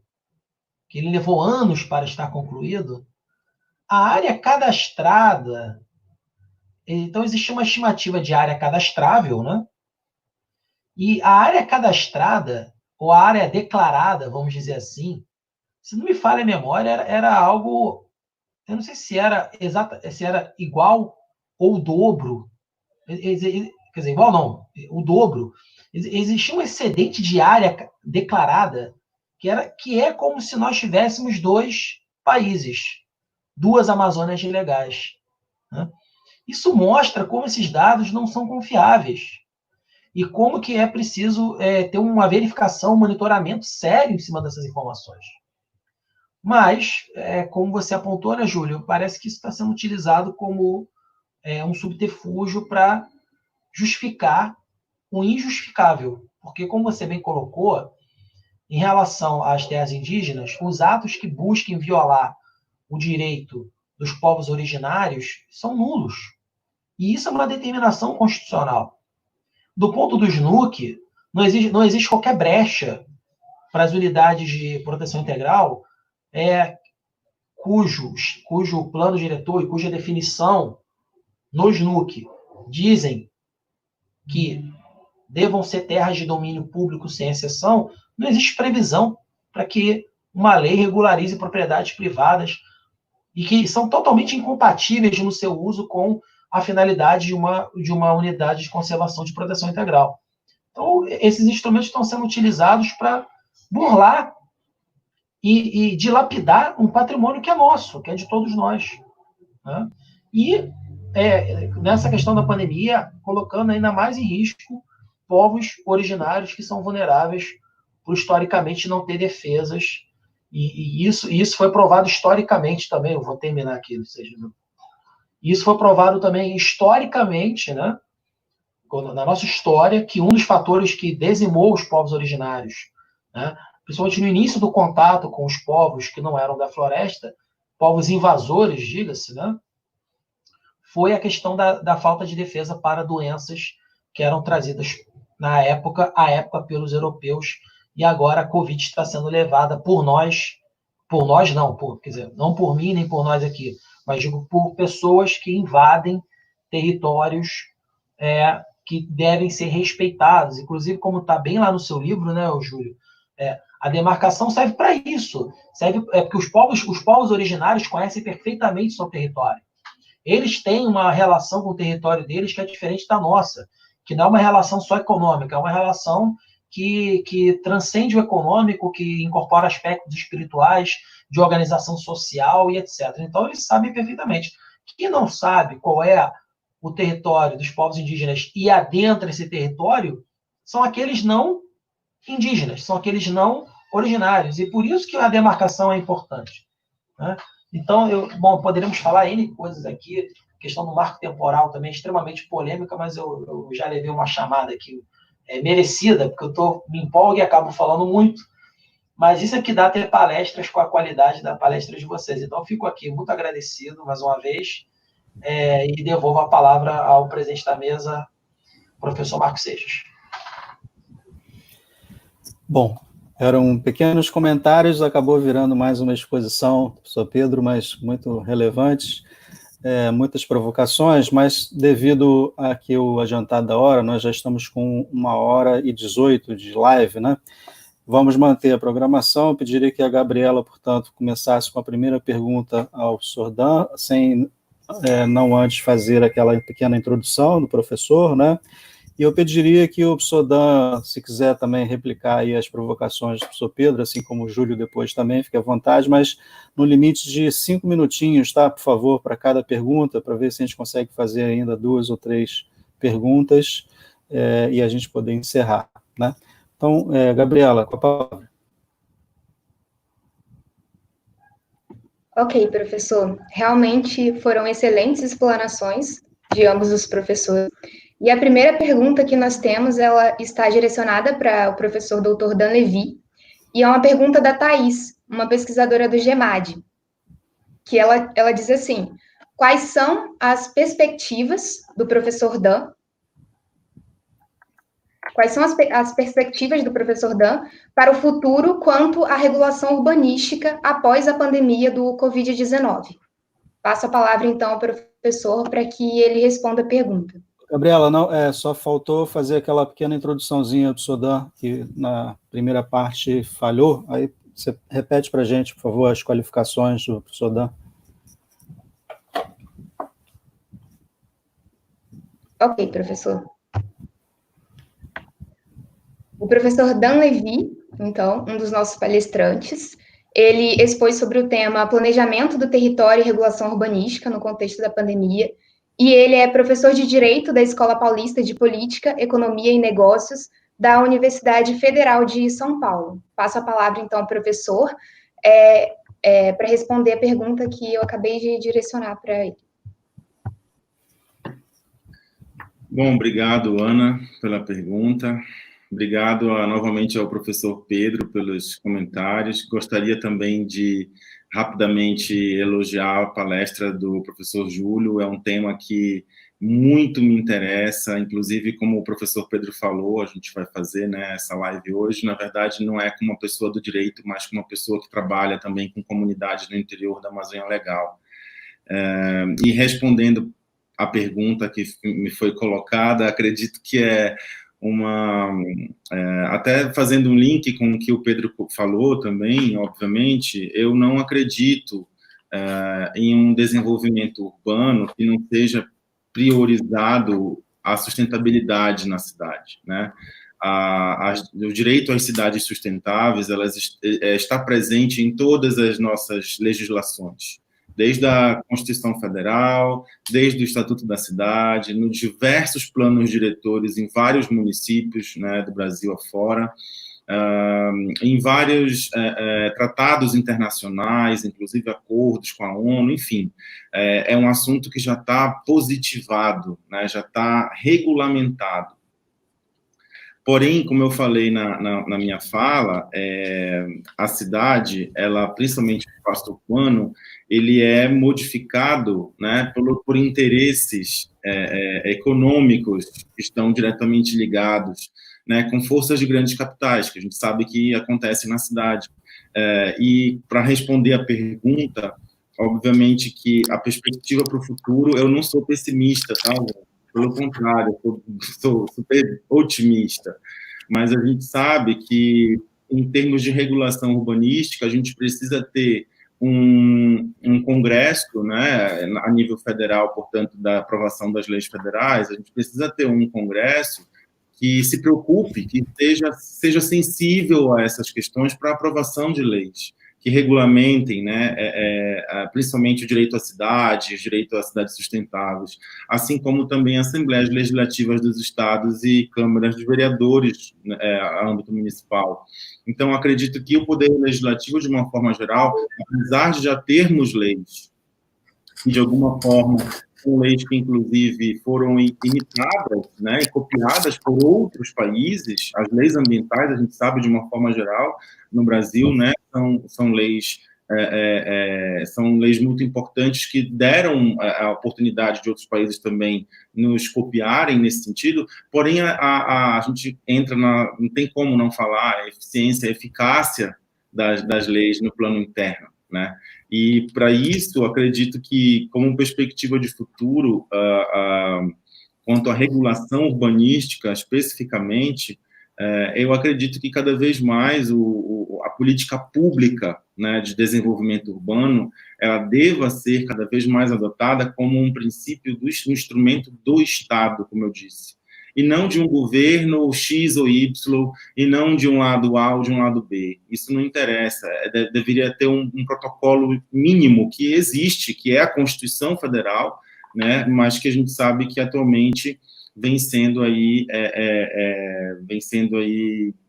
que ele levou anos para estar concluído, a área cadastrada, então existia uma estimativa de área cadastrável, né? E a área cadastrada, ou a área declarada, vamos dizer assim, se não me falha a memória, era algo, eu não sei se era se era igual ou o dobro, quer dizer, igual não, o dobro. Existia um excedente de área declarada que é como se nós tivéssemos 2 países, 2 Amazônias legais, né? Isso mostra como esses dados não são confiáveis e como que é preciso ter uma verificação, um monitoramento sério em cima dessas informações. Mas, como você apontou, né, Júlio, parece que isso está sendo utilizado como um subterfúgio para justificar o injustificável. Porque, como você bem colocou, em relação às terras indígenas, os atos que busquem violar o direito dos povos originários são nulos. E isso é uma determinação constitucional. Do ponto do SNUC, não existe qualquer brecha para as unidades de proteção integral cujo plano diretor e cuja definição no SNUC dizem que devam ser terras de domínio público sem exceção, não existe previsão para que uma lei regularize propriedades privadas e que são totalmente incompatíveis no seu uso com a finalidade de uma unidade de conservação de proteção integral. Então, esses instrumentos estão sendo utilizados para burlar e dilapidar um patrimônio que é nosso, que é de todos nós, né? E nessa questão da pandemia, colocando ainda mais em risco povos originários que são vulneráveis por historicamente não ter defesas, e isso foi provado historicamente também. Eu vou terminar aqui, ou seja, isso foi provado também historicamente, né, na nossa história, que um dos fatores que dizimou os povos originários, né, principalmente no início do contato com os povos que não eram da floresta, povos invasores, diga-se, né, foi a questão da falta de defesa para doenças que eram trazidas à época pelos europeus, e agora a Covid está sendo levada por nós não, quer dizer, não por mim nem por nós aqui, mas digo por pessoas que invadem territórios que devem ser respeitados. Inclusive, como está bem lá no seu livro, né, Júlio, a demarcação serve para isso, porque os povos originários conhecem perfeitamente seu território. Eles têm uma relação com o território deles que é diferente da nossa, que não é uma relação só econômica, é uma relação que transcende o econômico, que incorpora aspectos espirituais, de organização social e etc. Então, eles sabem perfeitamente. Quem não sabe qual é o território dos povos indígenas e adentra esse território são aqueles não indígenas, são aqueles não originários. E por isso que a demarcação é importante, né? Então, poderíamos falar N coisas aqui, a questão do marco temporal também é extremamente polêmica, mas eu já levei uma chamada aqui merecida, porque me empolgo e acabo falando muito, mas isso é que dá ter palestras com a qualidade da palestra de vocês. Então, eu fico aqui muito agradecido, mais uma vez, e devolvo a palavra ao presidente da mesa, professor Marcos Seixas. Bom, eram pequenos comentários, acabou virando mais uma exposição, professor Pedro, mas muito relevante, muitas provocações, mas devido aqui o adiantado da hora, nós já estamos com 1h18 de live, né? Vamos manter a programação. Eu pediria que a Gabriela, portanto, começasse com a primeira pergunta ao professor Dan, sem não antes fazer aquela pequena introdução do professor, né? E eu pediria que o professor Dan, se quiser também replicar aí as provocações do professor Pedro, assim como o Júlio depois também, fique à vontade, mas no limite de 5 minutinhos, tá, por favor, para cada pergunta, para ver se a gente consegue fazer ainda 2 ou 3 perguntas e a gente poder encerrar, né? Então, Gabriela, com a palavra. Ok, professor. Realmente foram excelentes explanações de ambos os professores. E a primeira pergunta que nós temos, ela está direcionada para o professor Dr. Dan Levy, e é uma pergunta da Thais, uma pesquisadora do GEMAD, que ela diz assim: quais são as perspectivas do professor Dan? Quais são as perspectivas do professor Dan para o futuro quanto à regulação urbanística após a pandemia do Covid-19? Passo a palavra, então, ao professor para que ele responda a pergunta. Gabriela, não, só faltou fazer aquela pequena introduçãozinha do Sodan, que na primeira parte falhou. Aí você repete para a gente, por favor, as qualificações do Sodan. Ok, professor. O professor Dan Levy, então, um dos nossos palestrantes, ele expôs sobre o tema Planejamento do Território e Regulação Urbanística no contexto da pandemia, e ele é professor de Direito da Escola Paulista de Política, Economia e Negócios da Universidade Federal de São Paulo. Passo a palavra, então, ao professor, para responder a pergunta que eu acabei de direcionar para ele. Bom, obrigado, Ana, pela pergunta. Obrigado novamente ao professor Pedro pelos comentários. Gostaria também de rapidamente elogiar a palestra do professor Júlio. É um tema que muito me interessa, inclusive, como o professor Pedro falou, a gente vai fazer, né, essa live hoje. Na verdade, não é com uma pessoa do direito, mas com uma pessoa que trabalha também com comunidades no interior da Amazônia Legal. E respondendo a pergunta que me foi colocada, acredito que até fazendo um link com o que o Pedro falou também, obviamente, eu não acredito em um desenvolvimento urbano que não seja priorizado a sustentabilidade na cidade, né? O direito às cidades sustentáveis, está presente em todas as nossas legislações, desde a Constituição Federal, desde o Estatuto da Cidade, nos diversos planos diretores em vários municípios, né, do Brasil afora, em vários tratados internacionais, inclusive acordos com a ONU, enfim, é um assunto que já está positivado, né, já está regulamentado. Porém, como eu falei na minha fala, a cidade, ela, principalmente o espaço urbano, ele é modificado, né, por interesses econômicos que estão diretamente ligados, né, com forças de grandes capitais, que a gente sabe que acontece na cidade. E, para responder a pergunta, obviamente que a perspectiva para o futuro, eu não sou pessimista, tá? Pelo contrário, eu sou super otimista, mas a gente sabe que, em termos de regulação urbanística, a gente precisa ter um congresso, né, a nível federal, portanto, da aprovação das leis federais, a gente precisa ter um congresso que se preocupe, que seja sensível a essas questões para a aprovação de leis que regulamentem, né, principalmente o direito à cidade, o direito às cidades sustentáveis, assim como também assembleias legislativas dos estados e câmaras de vereadores a âmbito municipal. Então, acredito que o poder legislativo, de uma forma geral, apesar de já termos leis, de alguma forma, são leis que, inclusive, foram imitadas, né, e copiadas por outros países, as leis ambientais, a gente sabe, de uma forma geral, no Brasil, né, são leis muito importantes que deram a oportunidade de outros países também nos copiarem nesse sentido, porém a gente entra não tem como não falar a eficiência, a eficácia das leis no plano interno, né? E, para isso, acredito que, como perspectiva de futuro, quanto à regulação urbanística, especificamente, eu acredito que, cada vez mais, a política pública, né, de desenvolvimento urbano, ela deva ser cada vez mais adotada como um princípio um instrumento do Estado, como eu disse, e não de um governo X ou Y, e não de um lado A ou de um lado B. Isso não interessa. Deveria ter um protocolo mínimo que existe, que é a Constituição Federal, né, mas que a gente sabe que atualmente vem sendo aí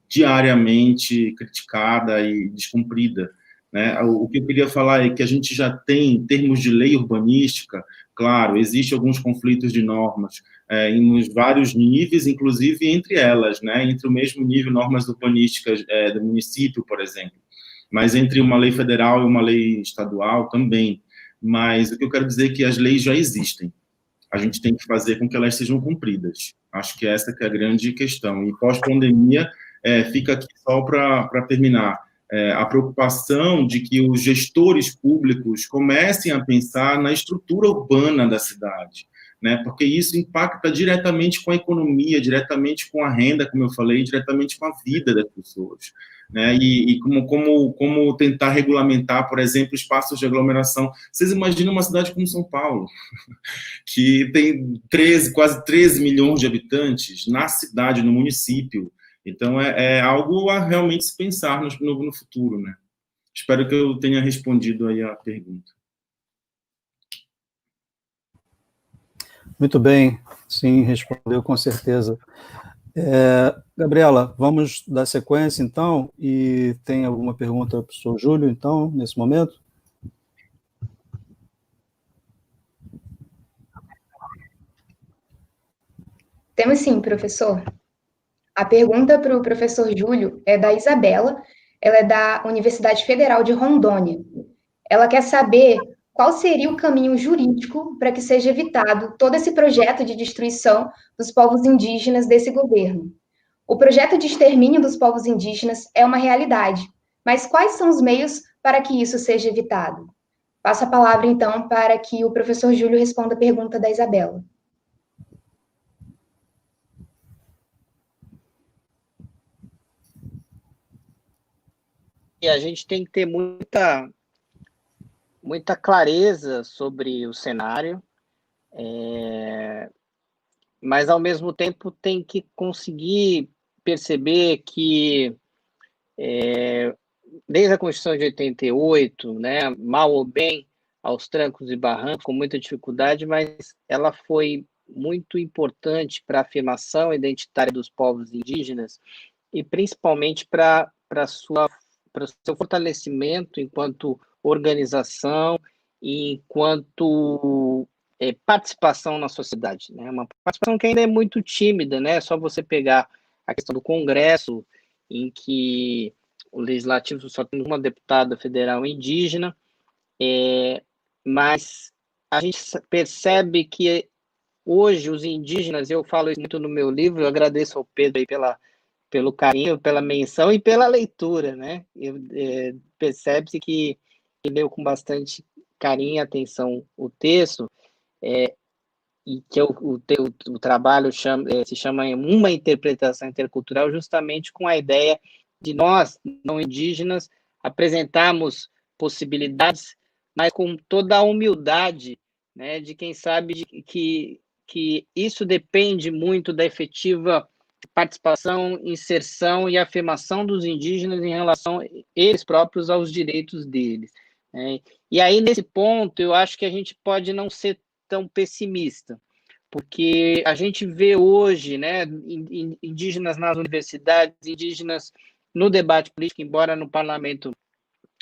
diariamente criticada e descumprida né? O que eu queria falar é que a gente já tem, em termos de lei urbanística, claro, existem alguns conflitos de normas em vários níveis, inclusive entre elas, né? Entre o mesmo nível, normas urbanísticas do município, por exemplo, mas entre uma lei federal e uma lei estadual também. Mas o que eu quero dizer é que as leis já existem. A gente tem que fazer com que elas sejam cumpridas. Acho que essa que é a grande questão. E pós-pandemia, fica aqui só para terminar, a preocupação de que os gestores públicos comecem a pensar na estrutura urbana da cidade, né? Porque isso impacta diretamente com a economia, diretamente com a renda, como eu falei, diretamente com a vida das pessoas, né? E como tentar regulamentar, por exemplo, espaços de aglomeração. Vocês imaginam uma cidade como São Paulo, que tem quase 13 milhões de habitantes na cidade, no município. Então, é algo a realmente se pensar no futuro, né? Espero que eu tenha respondido aí a pergunta. Muito bem, sim, respondeu com certeza. Gabriela, vamos dar sequência, então, e tem alguma pergunta para o professor Júlio, então, nesse momento? Temos sim, professor. A pergunta para o professor Júlio é da Isabela, ela é da Universidade Federal de Rondônia. Ela quer saber qual seria o caminho jurídico para que seja evitado todo esse projeto de destruição dos povos indígenas desse governo. O projeto de extermínio dos povos indígenas é uma realidade, mas quais são os meios para que isso seja evitado? Passo a palavra, então, para que o professor Júlio responda a pergunta da Isabela. E a gente tem que ter muita clareza sobre o cenário, mas, ao mesmo tempo, tem que conseguir perceber que, desde a Constituição de 88, né, mal ou bem, aos trancos e barrancos, com muita dificuldade, mas ela foi muito importante para a afirmação identitária dos povos indígenas e, principalmente, para o seu fortalecimento enquanto organização e enquanto participação na sociedade, né? Uma participação que ainda é muito tímida, né? É só você pegar a questão do Congresso, em que o Legislativo só tem uma deputada federal indígena, mas a gente percebe que hoje os indígenas, eu falo isso muito no meu livro, eu agradeço ao Pedro aí pelo carinho, pela menção e pela leitura, né? Percebe-se que leu com bastante carinho e atenção o texto, e que o trabalho se chama Uma Interpretação Intercultural, justamente com a ideia de nós, não indígenas, apresentarmos possibilidades, mas com toda a humildade, né, de quem sabe que isso depende muito da efetiva participação, inserção e afirmação dos indígenas em relação eles próprios aos direitos deles, né? E aí, nesse ponto, eu acho que a gente pode não ser tão pessimista, porque a gente vê hoje, né, indígenas nas universidades, indígenas no debate político, embora no parlamento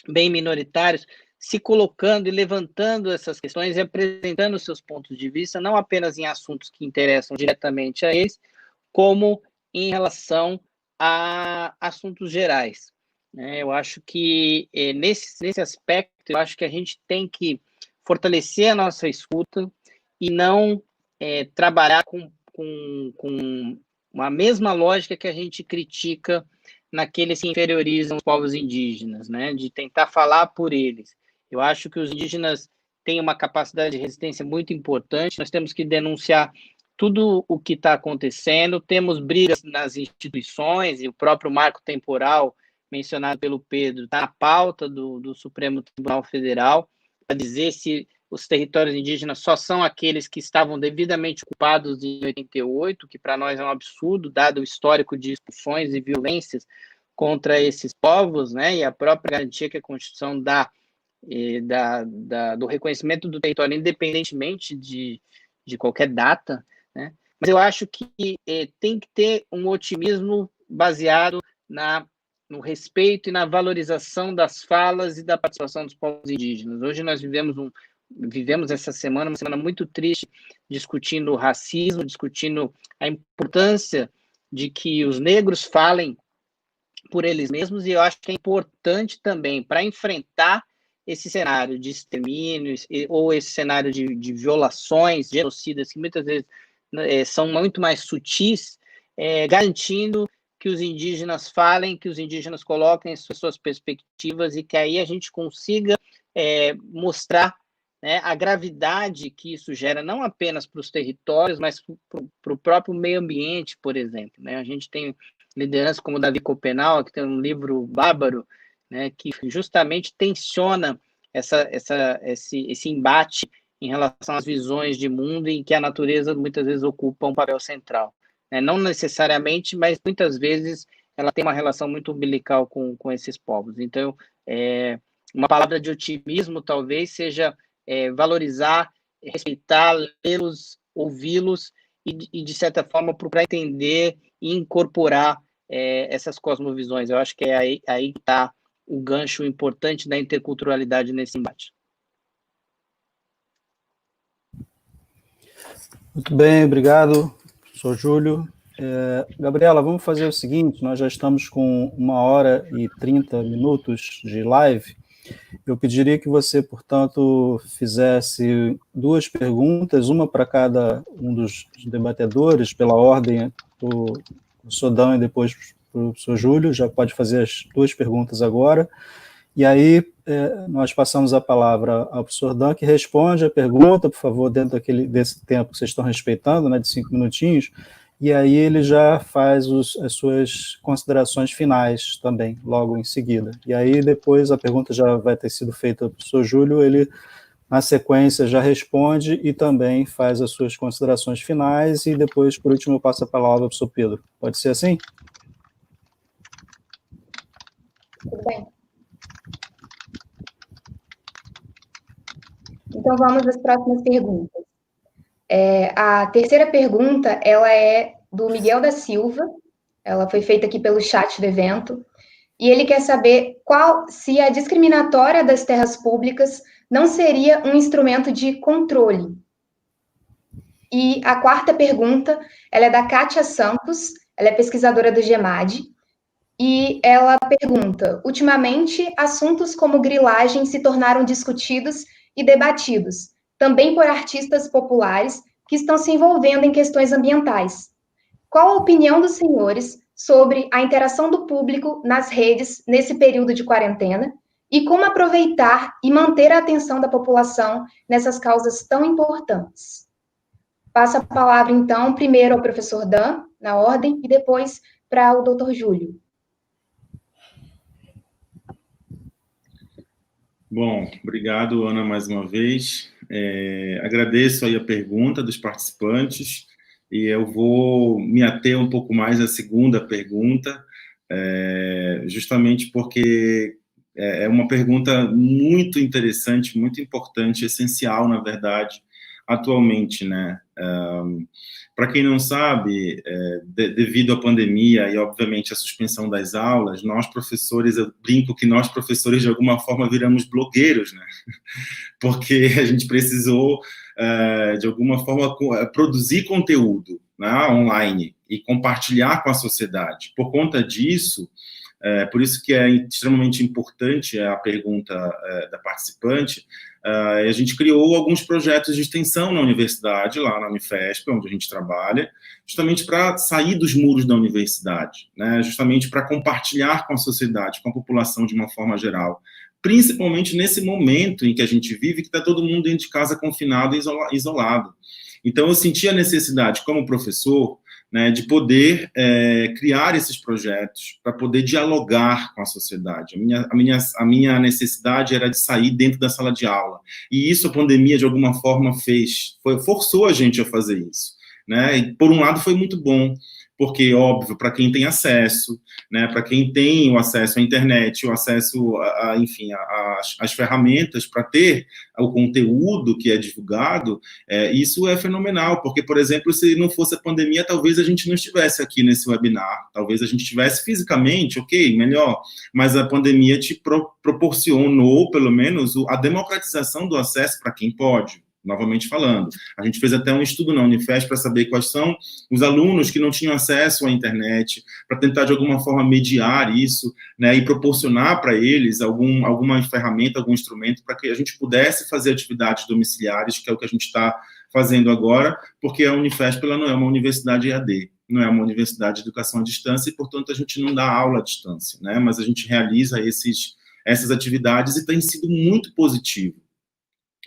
bem minoritários, se colocando e levantando essas questões e apresentando seus pontos de vista, não apenas em assuntos que interessam diretamente a eles, como em relação a assuntos gerais. Eu acho que, nesse aspecto, eu acho que a gente tem que fortalecer a nossa escuta e não trabalhar com uma mesma lógica que a gente critica naqueles que inferiorizam os povos indígenas, né? De tentar falar por eles. Eu acho que os indígenas têm uma capacidade de resistência muito importante, nós temos que denunciar tudo o que está acontecendo, temos brigas nas instituições, e o próprio marco temporal mencionado pelo Pedro está na pauta do Supremo Tribunal Federal, para dizer se os territórios indígenas só são aqueles que estavam devidamente ocupados em 88, que para nós é um absurdo, dado o histórico de expulsões e violências contra esses povos, né, e a própria garantia que a Constituição dá do reconhecimento do território, independentemente de qualquer data, né? Mas eu acho que tem que ter um otimismo baseado na no respeito e na valorização das falas e da participação dos povos indígenas. Hoje nós vivemos essa semana, uma semana muito triste, discutindo o racismo, discutindo a importância de que os negros falem por eles mesmos, e eu acho que é importante também, para enfrentar esse cenário de extermínio, ou esse cenário de violações, genocidas, que muitas vezes são muito mais sutis, garantindo que os indígenas falem, que os indígenas coloquem suas perspectivas, e que aí a gente consiga mostrar, né, a gravidade que isso gera, não apenas para os territórios, mas para o próprio meio ambiente, por exemplo. Né? A gente tem lideranças como Davi Copenau, que tem um livro bárbaro, né, que justamente tensiona esse embate em relação às visões de mundo, em que a natureza muitas vezes ocupa um papel central. Né? Não necessariamente, mas muitas vezes ela tem uma relação muito umbilical com esses povos. Então, uma palavra de otimismo talvez seja valorizar, respeitar, lê-los, ouvi-los e, de certa forma, procurar entender e incorporar essas cosmovisões. Eu acho que é aí que está o gancho importante da interculturalidade nesse embate. Muito bem, obrigado, professor Júlio. Gabriela, vamos fazer o seguinte, nós já estamos com 1h30 de live. Eu pediria que você, portanto, fizesse 2 perguntas, uma para cada um dos debatedores, pela ordem, o professor Dan e depois para o professor Júlio. Já pode fazer as 2 perguntas agora. E aí, nós passamos a palavra ao professor Dan, que responde a pergunta, por favor, dentro desse tempo que vocês estão respeitando, né, de 5 minutinhos, e aí ele já faz as suas considerações finais também, logo em seguida. E aí depois a pergunta já vai ter sido feita ao professor Júlio, ele, na sequência, já responde e também faz as suas considerações finais, e depois, por último, eu passo a palavra ao professor Pedro. Pode ser assim? Tudo bem. Então, vamos às próximas perguntas. A terceira pergunta, ela é do Miguel da Silva, ela foi feita aqui pelo chat do evento, e ele quer saber se a discriminatória das terras públicas não seria um instrumento de controle. E a quarta pergunta, ela é da Kátia Santos, ela é pesquisadora do GEMAD, e ela pergunta: ultimamente, assuntos como grilagem se tornaram discutidos e debatidos, também por artistas populares que estão se envolvendo em questões ambientais. Qual a opinião dos senhores sobre a interação do público nas redes nesse período de quarentena e como aproveitar e manter a atenção da população nessas causas tão importantes? Passo a palavra, então, primeiro ao professor Dan, na ordem, e depois para o doutor Júlio. Bom, obrigado, Ana, mais uma vez. Agradeço aí a pergunta dos participantes, e eu vou me ater um pouco mais à segunda pergunta, justamente porque é uma pergunta muito interessante, muito importante, essencial, na verdade, atualmente, né? Para quem não sabe, devido à pandemia e, obviamente, à suspensão das aulas, nós, professores, eu brinco que nós, professores, de alguma forma, viramos blogueiros, né? Porque a gente precisou, de alguma forma, produzir conteúdo, né, online e compartilhar com a sociedade. Por conta disso, por isso que é extremamente importante a pergunta da participante, a gente criou alguns projetos de extensão na universidade, lá na Unifesp, onde a gente trabalha, justamente para sair dos muros da universidade, né, justamente para compartilhar com a sociedade, com a população de uma forma geral, principalmente nesse momento em que a gente vive, que está todo mundo dentro de casa confinado e isolado. Então, eu senti a necessidade, como professor, né, de poder criar esses projetos para poder dialogar com a sociedade. A minha necessidade era de sair dentro da sala de aula. E isso a pandemia, de alguma forma, forçou a gente a fazer isso. Né? E, por um lado, foi muito bom, porque, óbvio, para quem tem acesso, né, para quem tem o acesso à internet, o acesso, enfim, às ferramentas para ter o conteúdo que é divulgado, isso é fenomenal, porque, por exemplo, se não fosse a pandemia, talvez a gente não estivesse aqui nesse webinar, talvez a gente estivesse fisicamente, ok, melhor, mas a pandemia te proporcionou, pelo menos, a democratização do acesso para quem pode. Novamente falando, a gente fez até um estudo na Unifesp para saber quais são os alunos que não tinham acesso à internet, para tentar de alguma forma mediar isso, né, e proporcionar para eles alguma ferramenta, algum instrumento para que a gente pudesse fazer atividades domiciliares, que é o que a gente está fazendo agora, porque a Unifesp ela não é uma universidade EAD, não é uma universidade de educação à distância, e, portanto, a gente não dá aula à distância, né, mas a gente realiza essas atividades e tem sido muito positivo.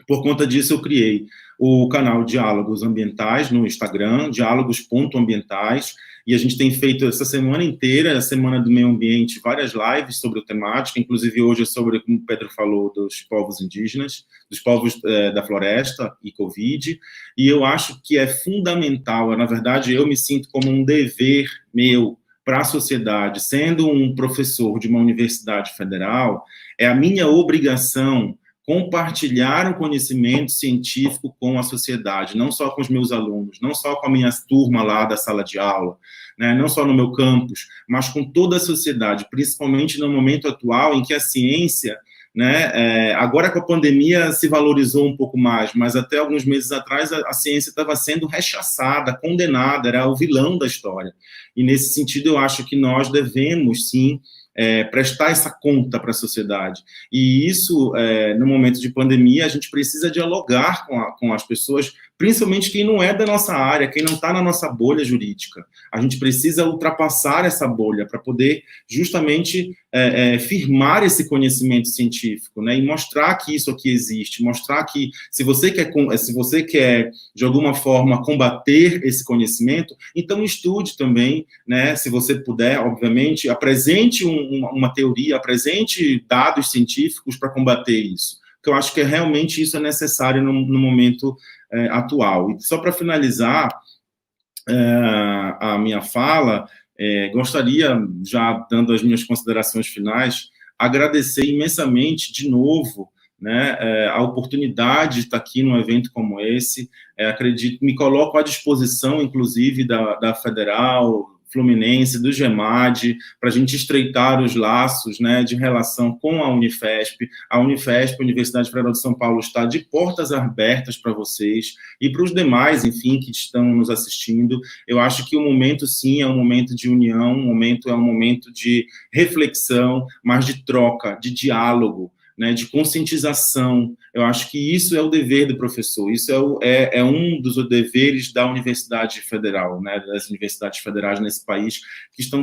Por conta disso, eu criei o canal Diálogos Ambientais no Instagram, diálogos.ambientais, e a gente tem feito essa semana inteira, a Semana do Meio Ambiente, várias lives sobre a temática, inclusive hoje é sobre, como o Pedro falou, dos povos indígenas, dos povos da floresta e Covid, e eu acho que é fundamental, na verdade, eu me sinto como um dever meu para a sociedade, sendo um professor de uma universidade federal, é a minha obrigação compartilhar o conhecimento científico com a sociedade, não só com os meus alunos, não só com a minha turma lá da sala de aula, né, não só no meu campus, mas com toda a sociedade, principalmente no momento atual em que a ciência, né, agora com a pandemia se valorizou um pouco mais, mas até alguns meses atrás a ciência estava sendo rechaçada, condenada, era o vilão da história. E nesse sentido eu acho que nós devemos, sim, prestar essa conta para a sociedade. E isso, no momento de pandemia, a gente precisa dialogar com as pessoas, principalmente quem não é da nossa área, quem não está na nossa bolha jurídica. A gente precisa ultrapassar essa bolha para poder justamente firmar esse conhecimento científico, né, e mostrar que isso aqui existe, mostrar que se você quer de alguma forma combater esse conhecimento, então estude também, né, se você puder, obviamente, apresente uma teoria, apresente dados científicos para combater isso, porque eu acho que realmente isso é necessário no momento atual. E só para finalizar a minha fala, gostaria, já dando as minhas considerações finais, agradecer imensamente de novo, né, a oportunidade de estar aqui num evento como esse. Acredito, me coloco à disposição, inclusive, da Federal Fluminense, do GEMAD, para a gente estreitar os laços, né, de relação com a Unifesp. A Unifesp, a Universidade Federal de São Paulo, está de portas abertas para vocês e para os demais, enfim, que estão nos assistindo. Eu acho que o momento, sim, é um momento de união, é um momento de reflexão, mas de troca, de diálogo, né, de conscientização. Eu acho que isso é o dever do professor, isso é um dos deveres da Universidade Federal, né, das universidades federais nesse país, que estão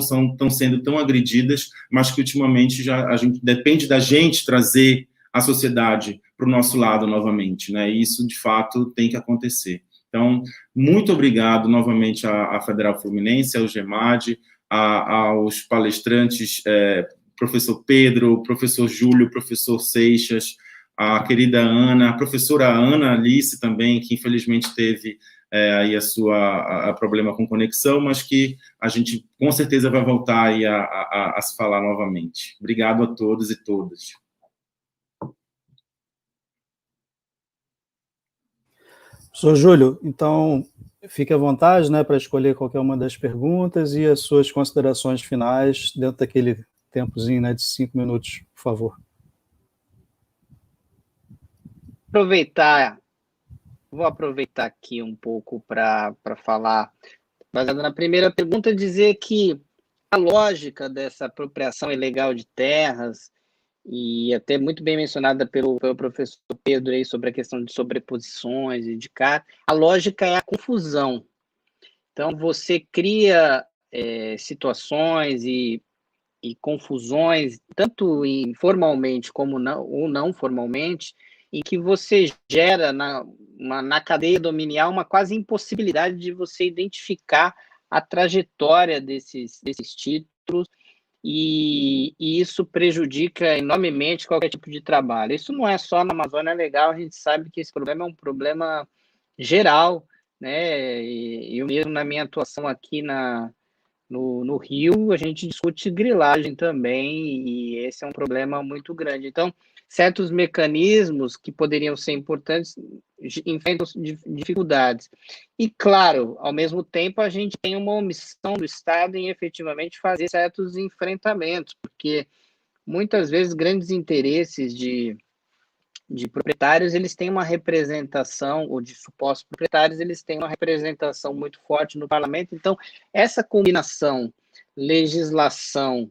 sendo tão agredidas, mas que ultimamente a gente depende da gente trazer a sociedade para o nosso lado novamente, né, e isso, de fato, tem que acontecer. Então, muito obrigado novamente à Federal Fluminense, ao GEMAD, aos palestrantes, professor Pedro, professor Júlio, professor Seixas, a querida Ana, a professora Ana Alice também, que infelizmente teve aí a problema com conexão, mas que a gente com certeza vai voltar aí a se falar novamente. Obrigado a todos e todas. Professor Júlio, então, fique à vontade, né, para escolher qualquer uma das perguntas e as suas considerações finais dentro daquele tempozinho, né, de 5 minutos, por favor. Vou aproveitar aqui um pouco para falar, baseado na primeira pergunta, dizer que a lógica dessa apropriação ilegal de terras, e até muito bem mencionada pelo professor Pedro aí sobre a questão de sobreposições e de cá, a lógica é a confusão. Então, você cria situações e confusões, tanto formalmente como não formalmente, em que você gera na cadeia dominial uma quase impossibilidade de você identificar a trajetória desses títulos, e isso prejudica enormemente qualquer tipo de trabalho. Isso não é só na Amazônia Legal, a gente sabe que esse problema é um problema geral, né? E eu mesmo, na minha atuação aqui na no Rio, a gente discute grilagem também, e esse é um problema muito grande. Então, certos mecanismos que poderiam ser importantes enfrentam dificuldades. E, claro, ao mesmo tempo, a gente tem uma omissão do Estado em efetivamente fazer certos enfrentamentos, porque muitas vezes grandes interesses de proprietários, eles têm uma representação, ou de supostos proprietários, eles têm uma representação muito forte no parlamento. Então, essa combinação legislação,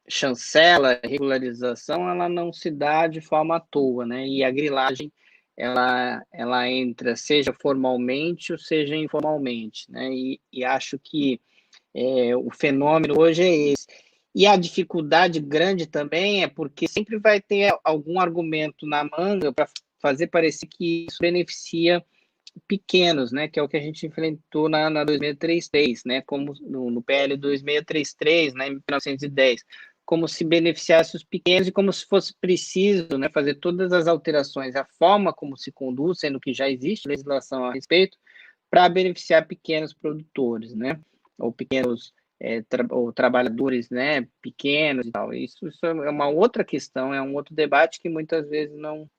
chancela, regularização, ela não se dá de forma à toa, né? E a grilagem, ela entra, seja formalmente ou seja informalmente, né? E acho que o fenômeno hoje é esse. E a dificuldade grande também é porque sempre vai ter algum argumento na manga para fazer parecer que isso beneficia pequenos, né, que é o que a gente enfrentou na 2633, né, como no PL 2633, né, em 1910, como se beneficiasse os pequenos e como se fosse preciso, né, fazer todas as alterações, a forma como se conduz, sendo que já existe legislação a respeito, para beneficiar pequenos produtores, né, ou pequenos ou trabalhadores, né, pequenos e tal. Isso é uma outra questão, é um outro debate que muitas vezes não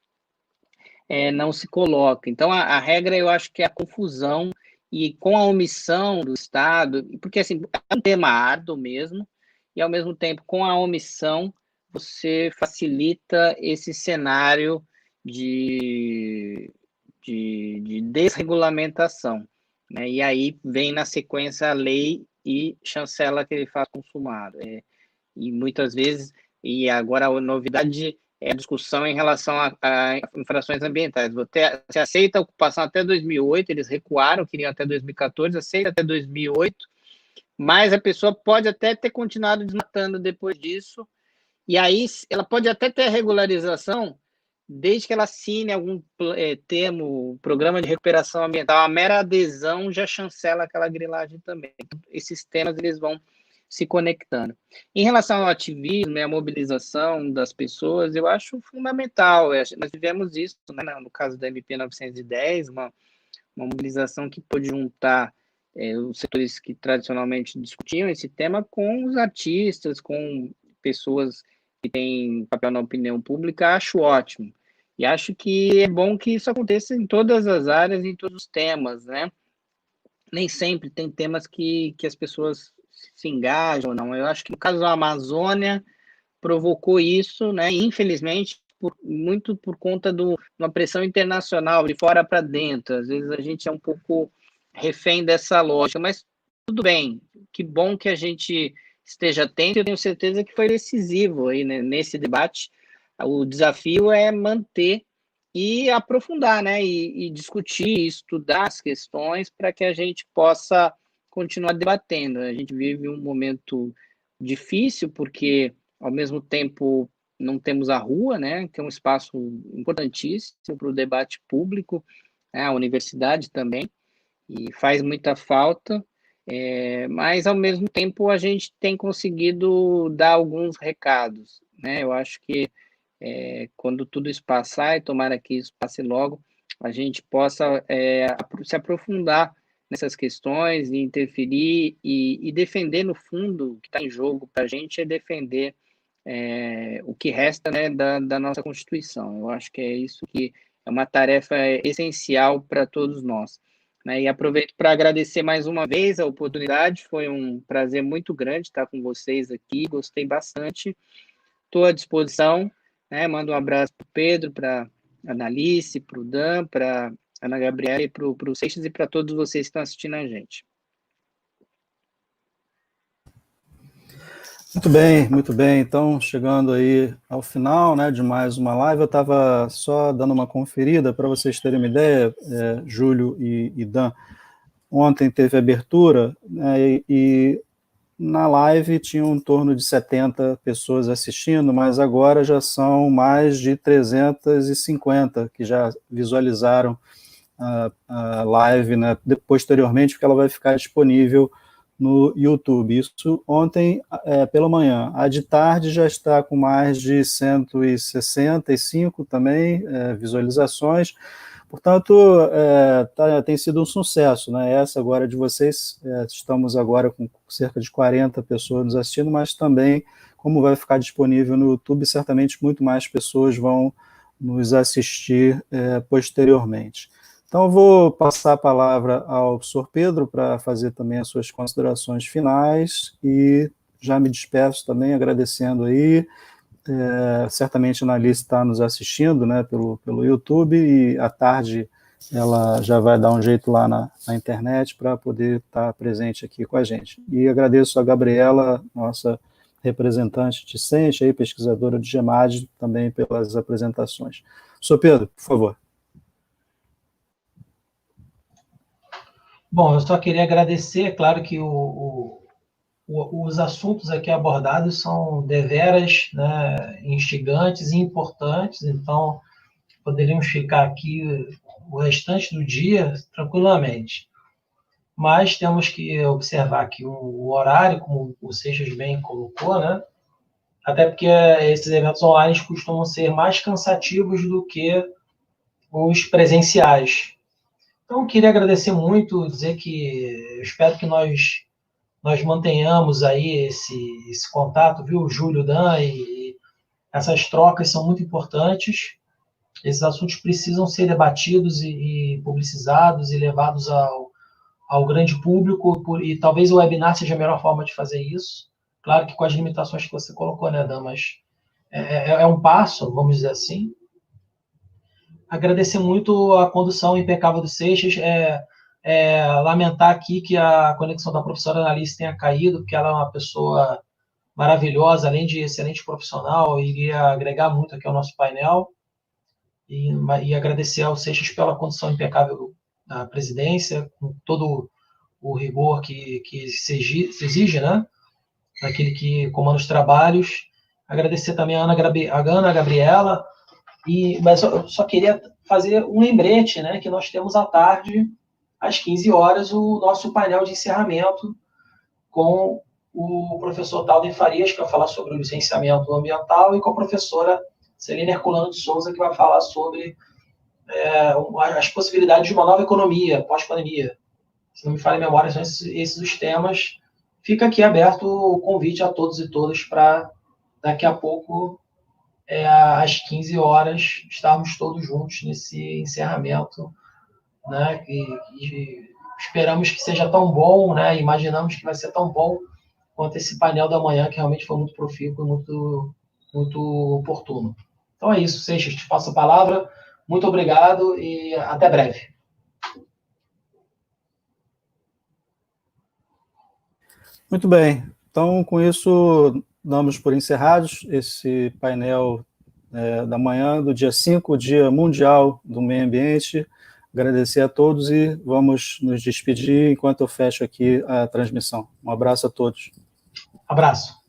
se coloca. Então, a regra, eu acho que é a confusão e com a omissão do Estado, porque, assim, é um tema árduo mesmo, e, ao mesmo tempo, com a omissão, você facilita esse cenário de desregulamentação, né? E aí vem na sequência a lei e chancela que ele faz consumado. E muitas vezes, e agora a novidade é a discussão em relação a infrações ambientais. Você aceita a ocupação até 2008, eles recuaram, queriam até 2014, aceita até 2008, mas a pessoa pode até ter continuado desmatando depois disso, e aí ela pode até ter a regularização, desde que ela assine algum termo, programa de recuperação ambiental. A mera adesão já chancela aquela grilagem também. Esses temas, eles vão se conectando. Em relação ao ativismo e à mobilização das pessoas, eu acho fundamental. Nós tivemos isso, né, no caso da MP 910, uma mobilização que pôde juntar os setores que tradicionalmente discutiam esse tema com os artistas, com pessoas que têm papel na opinião pública. Acho ótimo. E acho que é bom que isso aconteça em todas as áreas, em todos os temas, né? Nem sempre tem temas que as pessoas se engajam, não. Eu acho que no caso da Amazônia provocou isso, né? Infelizmente, muito por conta de uma pressão internacional, de fora para dentro. Às vezes a gente é um pouco refém dessa lógica, mas tudo bem. Que bom que a gente esteja atento. Eu tenho certeza que foi decisivo aí, né, nesse debate. O desafio é manter e aprofundar, né? E discutir, estudar as questões para que a gente possa continuar debatendo. A gente vive um momento difícil, porque, ao mesmo tempo, não temos a rua, né, que é um espaço importantíssimo para o debate público, né, a universidade também, e faz muita falta, mas, ao mesmo tempo, a gente tem conseguido dar alguns recados, né? Eu acho que quando tudo isso passar, e tomara que isso passe logo, a gente possa se aprofundar nessas questões e interferir e defender, no fundo, o que está em jogo para a gente é defender o que resta, né, da nossa Constituição. Eu acho que é isso que é uma tarefa essencial para todos nós, né? E aproveito para agradecer mais uma vez a oportunidade, foi um prazer muito grande estar com vocês aqui, gostei bastante, estou à disposição, né? Mando um abraço para o Pedro, para a Analice, para o Dan, para a Ana Gabriela e para o Seixas e para todos vocês que estão assistindo a gente. Muito bem, muito bem. Então, chegando aí ao final, né, de mais uma live, eu estava só dando uma conferida para vocês terem uma ideia, Júlio e Dan. Ontem teve abertura, né, e na live tinham em torno de 70 pessoas assistindo, mas agora já são mais de 350 que já visualizaram a live, né, posteriormente, porque ela vai ficar disponível no YouTube. Isso ontem pela manhã. A de tarde já está com mais de 165 também visualizações. Portanto, tem sido um sucesso, né? Essa agora de vocês, estamos agora com cerca de 40 pessoas nos assistindo, mas também, como vai ficar disponível no YouTube, certamente muito mais pessoas vão nos assistir posteriormente. Então, eu vou passar a palavra ao professor Pedro para fazer também as suas considerações finais e já me despeço também agradecendo aí. Certamente a Analice está nos assistindo, né, pelo YouTube, e à tarde ela já vai dar um jeito lá na internet para poder estar presente aqui com a gente. E agradeço a Gabriela, nossa representante discente, aí, pesquisadora do GEMAD, também pelas apresentações. Professor Pedro, por favor. Bom, eu só queria agradecer, claro que os assuntos aqui abordados são deveras, né, instigantes e importantes, então poderíamos ficar aqui o restante do dia tranquilamente. Mas temos que observar aqui o horário, como o Seixas bem colocou, né? Até porque esses eventos online costumam ser mais cansativos do que os presenciais. Então, eu queria agradecer muito, dizer que eu espero que nós mantenhamos aí esse contato, viu, Júlio, Dan, e essas trocas são muito importantes. Esses assuntos precisam ser debatidos e publicizados e levados ao grande público, e talvez o webinar seja a melhor forma de fazer isso. Claro que com as limitações que você colocou, né, Dan, mas é um passo, vamos dizer assim. Agradecer muito a condução impecável do Seixas, lamentar aqui que a conexão da professora Analice tenha caído, porque ela é uma pessoa maravilhosa, além de excelente profissional, iria agregar muito aqui ao nosso painel, e agradecer ao Seixas pela condução impecável da presidência, com todo o rigor que se exige, né, daquele que comanda os trabalhos. Agradecer também a Ana Gabriela, mas eu só queria fazer um lembrete, né, que nós temos à tarde, às 15 horas, o nosso painel de encerramento com o professor Talden Farias, que vai falar sobre o licenciamento ambiental, e com a professora Celina Herculano de Souza, que vai falar sobre as possibilidades de uma nova economia pós-pandemia. Se não me falha a memória, são esses os temas. Fica aqui aberto o convite a todos e todas para daqui a pouco, às 15 horas, estarmos todos juntos nesse encerramento, né? E esperamos que seja tão bom, né? Imaginamos que vai ser tão bom quanto esse painel da manhã, que realmente foi muito profícuo e muito, muito oportuno. Então é isso, Seixas, te passo a palavra. Muito obrigado e até breve. Muito bem. Então, com isso, damos por encerrados esse painel da manhã do dia 5, Dia Mundial do Meio Ambiente. Agradecer a todos e vamos nos despedir enquanto eu fecho aqui a transmissão. Um abraço a todos. Abraço.